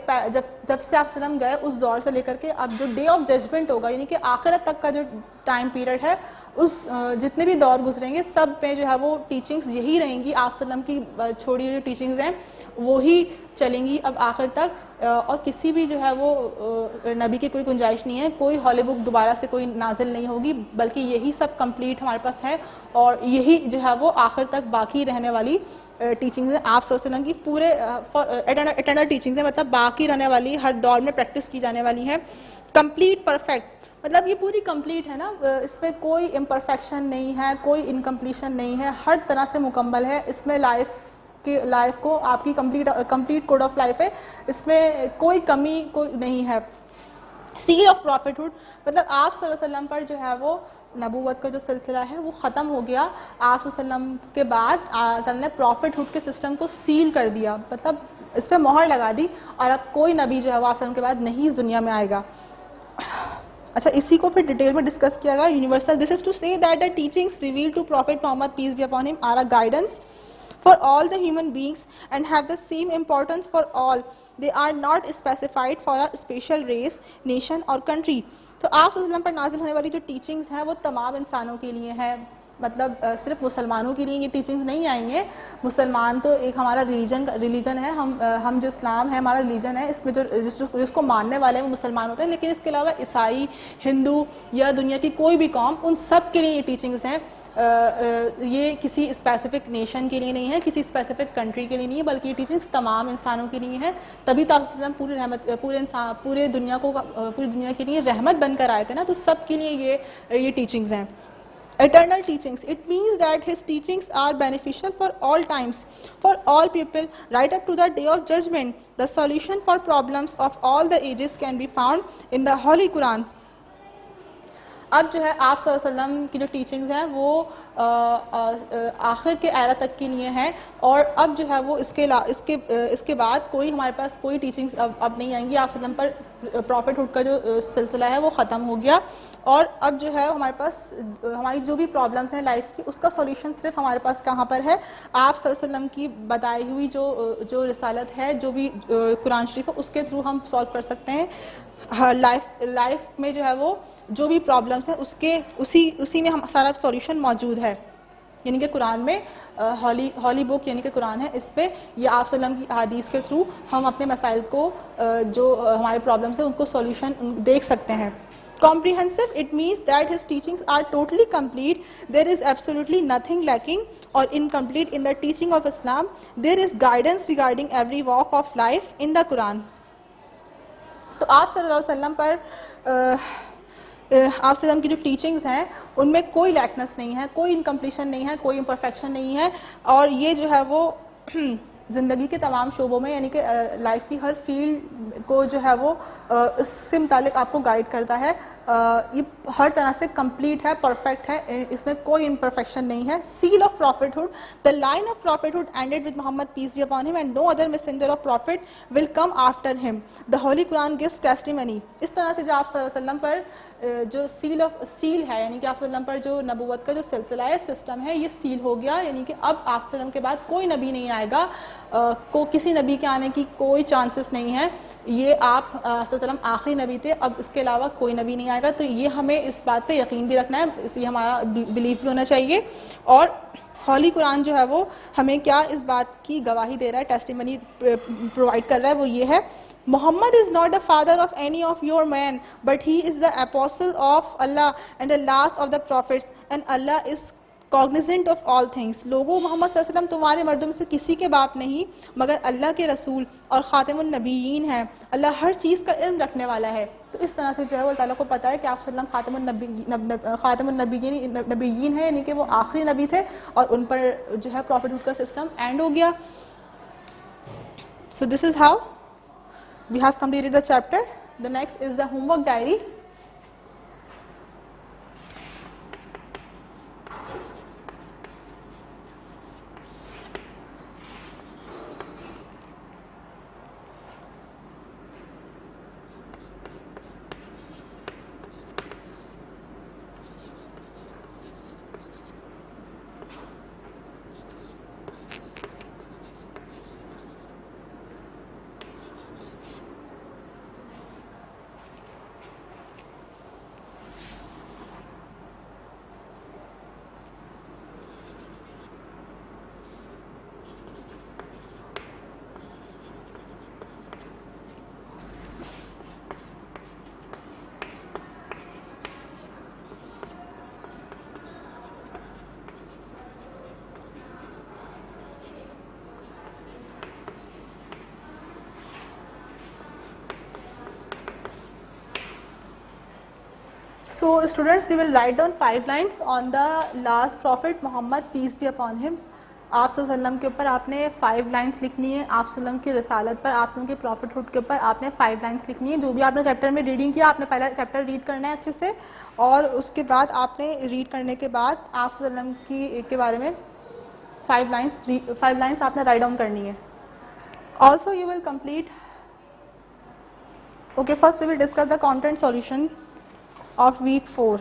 جب سے آپ وسلم گئے اس دور سے لے کر کے اب جو ڈے آف ججمنٹ ہوگا, یعنی کہ آخرت تک کا جو ٹائم پیریڈ ہے, اس جتنے بھی دور گزریں گے سب پہ جو ہے وہ ٹیچنگز یہی رہیں گی. آپ وسلم کی چھوڑی ہوئی جو ٹیچنگز ہیں وہی چلیں گی اب آخر تک, اور کسی بھی جو ہے وہ نبی کی کوئی گنجائش نہیں ہے, کوئی ہالی بک دوبارہ سے کوئی نازل نہیں ہوگی, بلکہ یہی سب کمپلیٹ ہمارے پاس ہے, اور یہی جو ہے وہ آخر تک باقی رہنے والی ٹیچنگز ہیں آپ صلی اللہ علیہ وسلم کی. پورے اٹرنل ٹیچنگز ہیں, مطلب باقی رہنے والی, ہر دور میں پریکٹس کی جانے والی ہیں. کمپلیٹ پرفیکٹ مطلب یہ پوری کمپلیٹ ہے نا, اس میں کوئی امپرفیکشن نہیں ہے, کوئی انکمپلیشن نہیں ہے, ہر طرح سے مکمل ہے. اس میں لائف کو آپ کی کمپلیٹ کوڈ آف لائف ہے, اس میں کوئی کمی کوئی نہیں ہے. سیل آف پروفیٹہڈ مطلب آپ صلی اللہ علیہ وسلم پر جو ہے وہ نبوت کا جو سلسلہ ہے وہ ختم ہو گیا. آپ صلی اللہ علیہ وسلم کے بعد اللہ نے پروفیٹہڈ کے سسٹم کو سیل کر دیا, مطلب اس پہ مہر لگا دی, اور اب کوئی نبی جو ہے وہ آپ صلی اللہ علیہ وسلم کے بعد نہیں اس دنیا میں آئے گا. اچھا, اسی کو پھر ڈیٹیل میں ڈسکس کیا گیا. Universal, this is to say that the teachings revealed to prophet Muhammad peace be upon him are a guidance for all the human beings and have the same importance for all. They are not specified for a special race, nation or country. تو آپ صلی اللہ علیہ وسلم پر نازل ہونے والی جو teachings ہیں وہ تمام انسانوں کے لیے ہیں, مطلب صرف مسلمانوں کے لیے یہ ٹیچنگز نہیں آئیں گے. مسلمان تو ایک ہمارا ریلیجن ہے, ہم جو اسلام ہے ہمارا ریلیجن ہے, اس میں جس کو ماننے والے ہیں وہ مسلمان ہوتے ہیں, لیکن اس کے علاوہ عیسائی, ہندو یا دنیا کی کوئی بھی قوم, ان سب کے لیے یہ ٹیچنگز ہیں. یہ کسی اسپیسیفک نیشن کے لیے نہیں ہے, کسی اسپیسیفک کنٹری کے لیے نہیں ہے, بلکہ یہ ٹیچنگز تمام انسانوں کے لیے ہیں. تبھی تو آپ پورے دنیا کے لیے رحمت بن کر آئے تھے نا, تو سب کے لیے یہ ٹیچنگز ہیں. Eternal teachings, it means that his teachings are beneficial for all times, for all people, right up to the day of judgment. The solution for problems of all the ages can be found in the Holy Quran. اب جو ہے آپ صلی اللہ علیہ وسلم کی جو teachings ہیں وہ آخر کے ایرا تک کے لیے ہیں, اور اب جو ہے وہ اس کے بعد کوئی ہمارے پاس کوئی ٹیچنگز اب نہیں آئیں گی. آپ صلی اللہ علیہ وسلم پر پروفیٹہڈ کا جو سلسلہ ہے وہ ختم ہو گیا, اور اب جو ہے ہمارے پاس ہماری جو بھی پرابلمس ہیں لائف کی, اس کا سولوشن صرف ہمارے پاس کہاں پر ہے؟ آپ صلی اللہ علیہ وسلم کی بتائی ہوئی جو رسالت ہے, جو بھی قرآن شریف ہے, اس کے تھرو ہم سولو کر سکتے ہیں. لائف میں جو ہے وہ جو بھی پرابلمس ہیں اسی میں ہم سارا سولوشن موجود ہے. یعنی کہ قرآن میں ہولی بک یعنی کہ قرآن ہے, اس پہ یا آپ صلی اللہ علیہ وسلم کی احادیث کے تھرو ہم اپنے مسائل کو جو ہمارے پرابلمس ہیں ان کو سولوشن دیکھ سکتے ہیں. Comprehensive, it means that his teachings are totally complete. There is absolutely nothing lacking or incomplete in the teaching of Islam. There is guidance regarding every walk of life in the Quran. تو آپ صلی اللہ علیہ وسلم پر آپ صلی اللہ علیہ وسلم کی جو ٹیچنگز ہیں ان میں کوئی لیکنس نہیں ہے, کوئی انکمپلیشن نہیں ہے, کوئی امپرفیکشن نہیں ہے, اور یہ جو ہے وہ زندگی کے تمام شعبوں میں یعنی کہ لائف کی ہر فیلڈ کو جو ہے وہ اس سے متعلق آپ کو گائیڈ کرتا ہے. یہ ہر طرح سے کمپلیٹ ہے, پرفیکٹ ہے, اس میں کوئی امپرفیکشن نہیں ہے. Seal of prophethood, the line of prophethood ended with Muhammad peace be upon him and no other messenger of prophet will come after him. The holy Quran gives testimony. اس طرح سے جو آپ صلی اللہ علیہ وسلم پر جو سیل ہے یعنی کہ آپ صلی اللہ علیہ وسلم پر جو نبوت کا جو سلسلہ ہے, سسٹم ہے, یہ سیل ہو گیا. یعنی کہ اب آپ صلی اللہ علیہ وسلم کے بعد کوئی نبی نہیں آئے گا, کسی نبی کے آنے کی کوئی چانسز نہیں ہے. یہ آپ صلی اللہ علیہ وسلم آخری نبی تھے, اب اس کے علاوہ کوئی نبی نہیں آئے گا. تو یہ ہمیں اس بات پہ یقین بھی رکھنا ہے, اس لیے ہمارا بلیف بھی ہونا چاہیے. اور ہولی قرآن جو ہے وہ ہمیں کیا اس بات کی گواہی دے رہا ہے, ٹیسٹیمنی پرووائڈ کر رہا ہے, وہ یہ ہے Muhammad is not the father of any of your men, but he is the apostle of Allah and the last of the prophets, and Allah is cognizant of all things. لوگوں, محمد صلی اللہ علیہ وسلم تمہارے مردوں میں سے کسی کے باپ نہیں مگر اللہ کے رسول اور خاتم النبیین ہیں. اللہ ہر چیز کا علم رکھنے والا ہے. تو اس طرح سے جو ہے وہ اللہ تعالیٰ کو پتہ ہے کہ آپ صلی اللہ علیہ وسلم خاتم النبیین ہے, یعنی کہ وہ آخری نبی تھے اور ان پر جو ہے پروفیٹہڈ کا سسٹم اینڈ ہو گیا. So this is how we have completed the chapter. The next is the homework diary. So students, we will write down 5 lines on the last prophet Muhammad, peace be upon him. آپ صلی اللہ علیہ وسلم کے اوپر آپ نے 5 lines لکھنی ہے. آپ صلی اللہ علیہ وسلم کی رسالت پر, آپ صلی اللہ علیہ وسلم کے پروفٹ ہوڈ کے اوپر آپ نے 5 لائنس لکھنی ہے. جو بھی آپ نے چیپٹر میں ریڈنگ کیا, آپ نے پہلا چیپٹر ریڈ کرنا ہے اچھے سے, اور اس کے بعد آپ نے ریڈ کرنے کے بعد آپ صلی اللہ علیہ وسلم کے بارے میں 5 لائنس آپ نے رائٹ ڈاؤن کرنی ہے. Also you will complete. Okay, first we will discuss the content solution of week 4.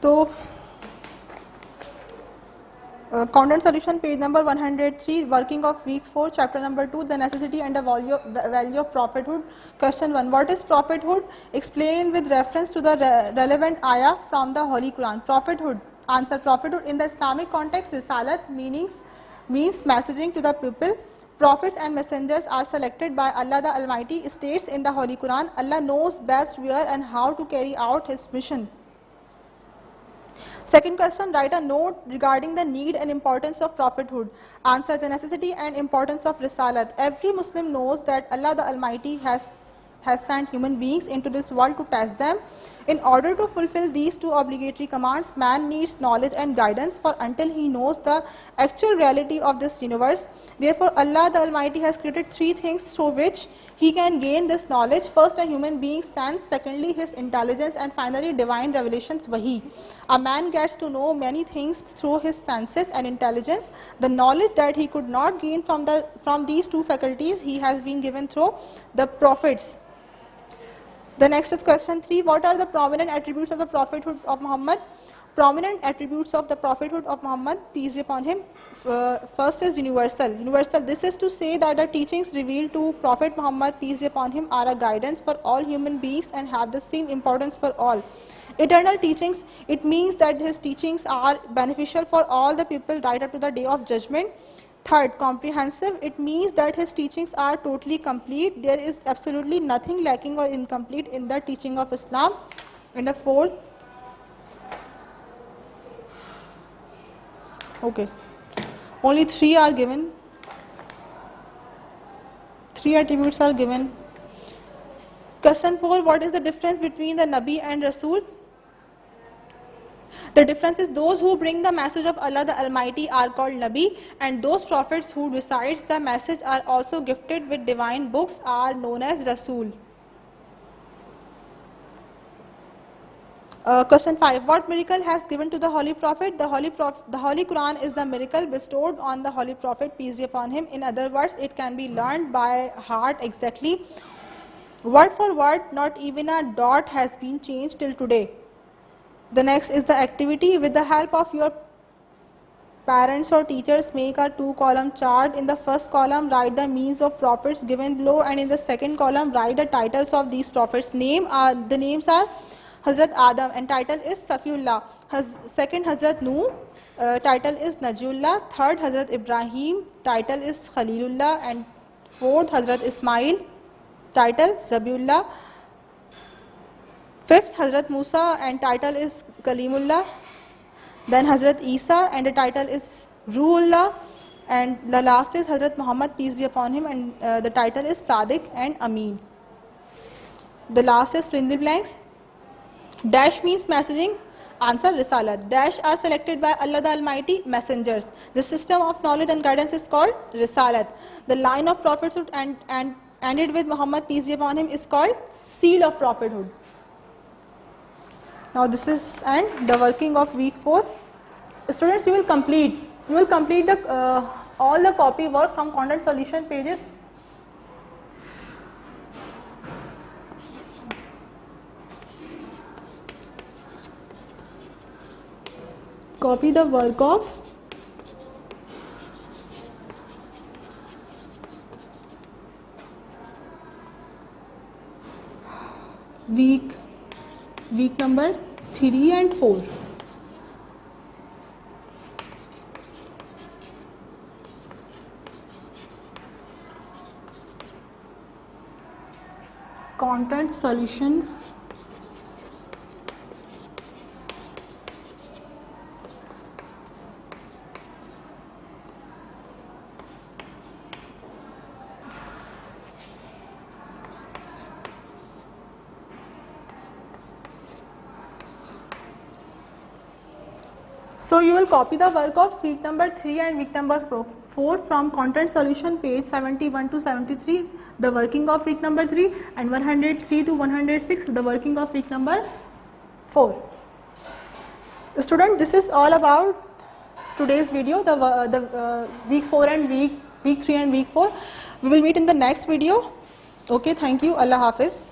تو content solution page number 103, working of week 4, chapter number 2, the necessity and the value of prophethood. Question 1, what is prophethood? Explain with reference to the relevant ayah from the Holy Quran. Prophethood. Answer, prophethood in the Islamic context, risalat means messaging to the people. Prophets and messengers are selected by Allah the Almighty. States in the Holy Quran, Allah knows best where and how to carry out his mission. Second question, write a note regarding the need and importance of prophethood. Answer, the necessity and importance of risalat. Every Muslim knows that Allah the Almighty has sent human beings into this world to test them. In order to fulfill these 2 obligatory commands, man needs knowledge and guidance, for until he knows the actual reality of this universe. Therefore, Allah the Almighty has created 3 things through which he can gain this knowledge. First, a human being's sense. Secondly, his intelligence. And finally, divine revelations, wahi. A man gets to know many things through his senses and intelligence. The knowledge that he could not gain from these 2 faculties, he has been given through the prophets. The next is question 3. What are the prominent attributes of the prophethood of Muhammad? Prominent attributes of the prophethood of Muhammad, peace be upon him. First is universal. This is to say that the teachings revealed to Prophet Muhammad, peace be upon him, are a guidance for all human beings and have the same importance for all. Eternal teachings, it means that his teachings are beneficial for all the people right up to the day of judgment. Third, comprehensive, it means that his teachings are totally complete. There is absolutely nothing lacking or incomplete in the teaching of Islam. And the fourth, okay, only 3 are given. 3 attributes are given. Question 4, what is the difference between the Nabi and Rasul? The difference is those who bring the message of Allah the Almighty are called Nabi, and those prophets who recite the message are also gifted with divine books are known as Rasul. Question 5, what miracle has given to the Holy Prophet? The Holy Quran is the miracle bestowed on the Holy Prophet, peace be upon him. In other words, it can be learned by heart exactly, word for word. Not even a dot has been changed till today. The next is the activity. With the help of your parents or teachers, make a 2-column chart. In the first column, write the names of prophets given below, and in the second column, write the titles of these prophets. The names are Hazrat Adam, and title is Safiullah. Second, Hazrat Nuh, title is Najiullah. Third, Hazrat Ibrahim, title is Khalilullah. And fourth, Hazrat Ismail, title Zabiullah. Fifth, Hazrat Musa and title is Kalimullah. Then Hazrat Isa and the title is Ruhullah. And the last is Hazrat Muhammad, peace be upon him, and the title is Sadiq and Ameen. The last is fill in the blanks. Dash means messaging. Answer Risalat. Dash are selected by Allah the Almighty messengers. The system of knowledge and guidance is called Risalat. The line of prophethood and ended with Muhammad, peace be upon him, is called seal of prophethood. Now this is and the working of week 4. Students, you will complete the all the copy work from content solution pages. Copy the work of week number 3 and 4. Content solution So you will copy the work of week number 3 and week number 4 from content solution page 71 to 73, the working of week number 3, and 103 to 106, the working of week number 4. Student, this is all about today's video, the week 4 and week 3 and week 4. We will meet in the next video. Okay, thank you. Allah Hafiz.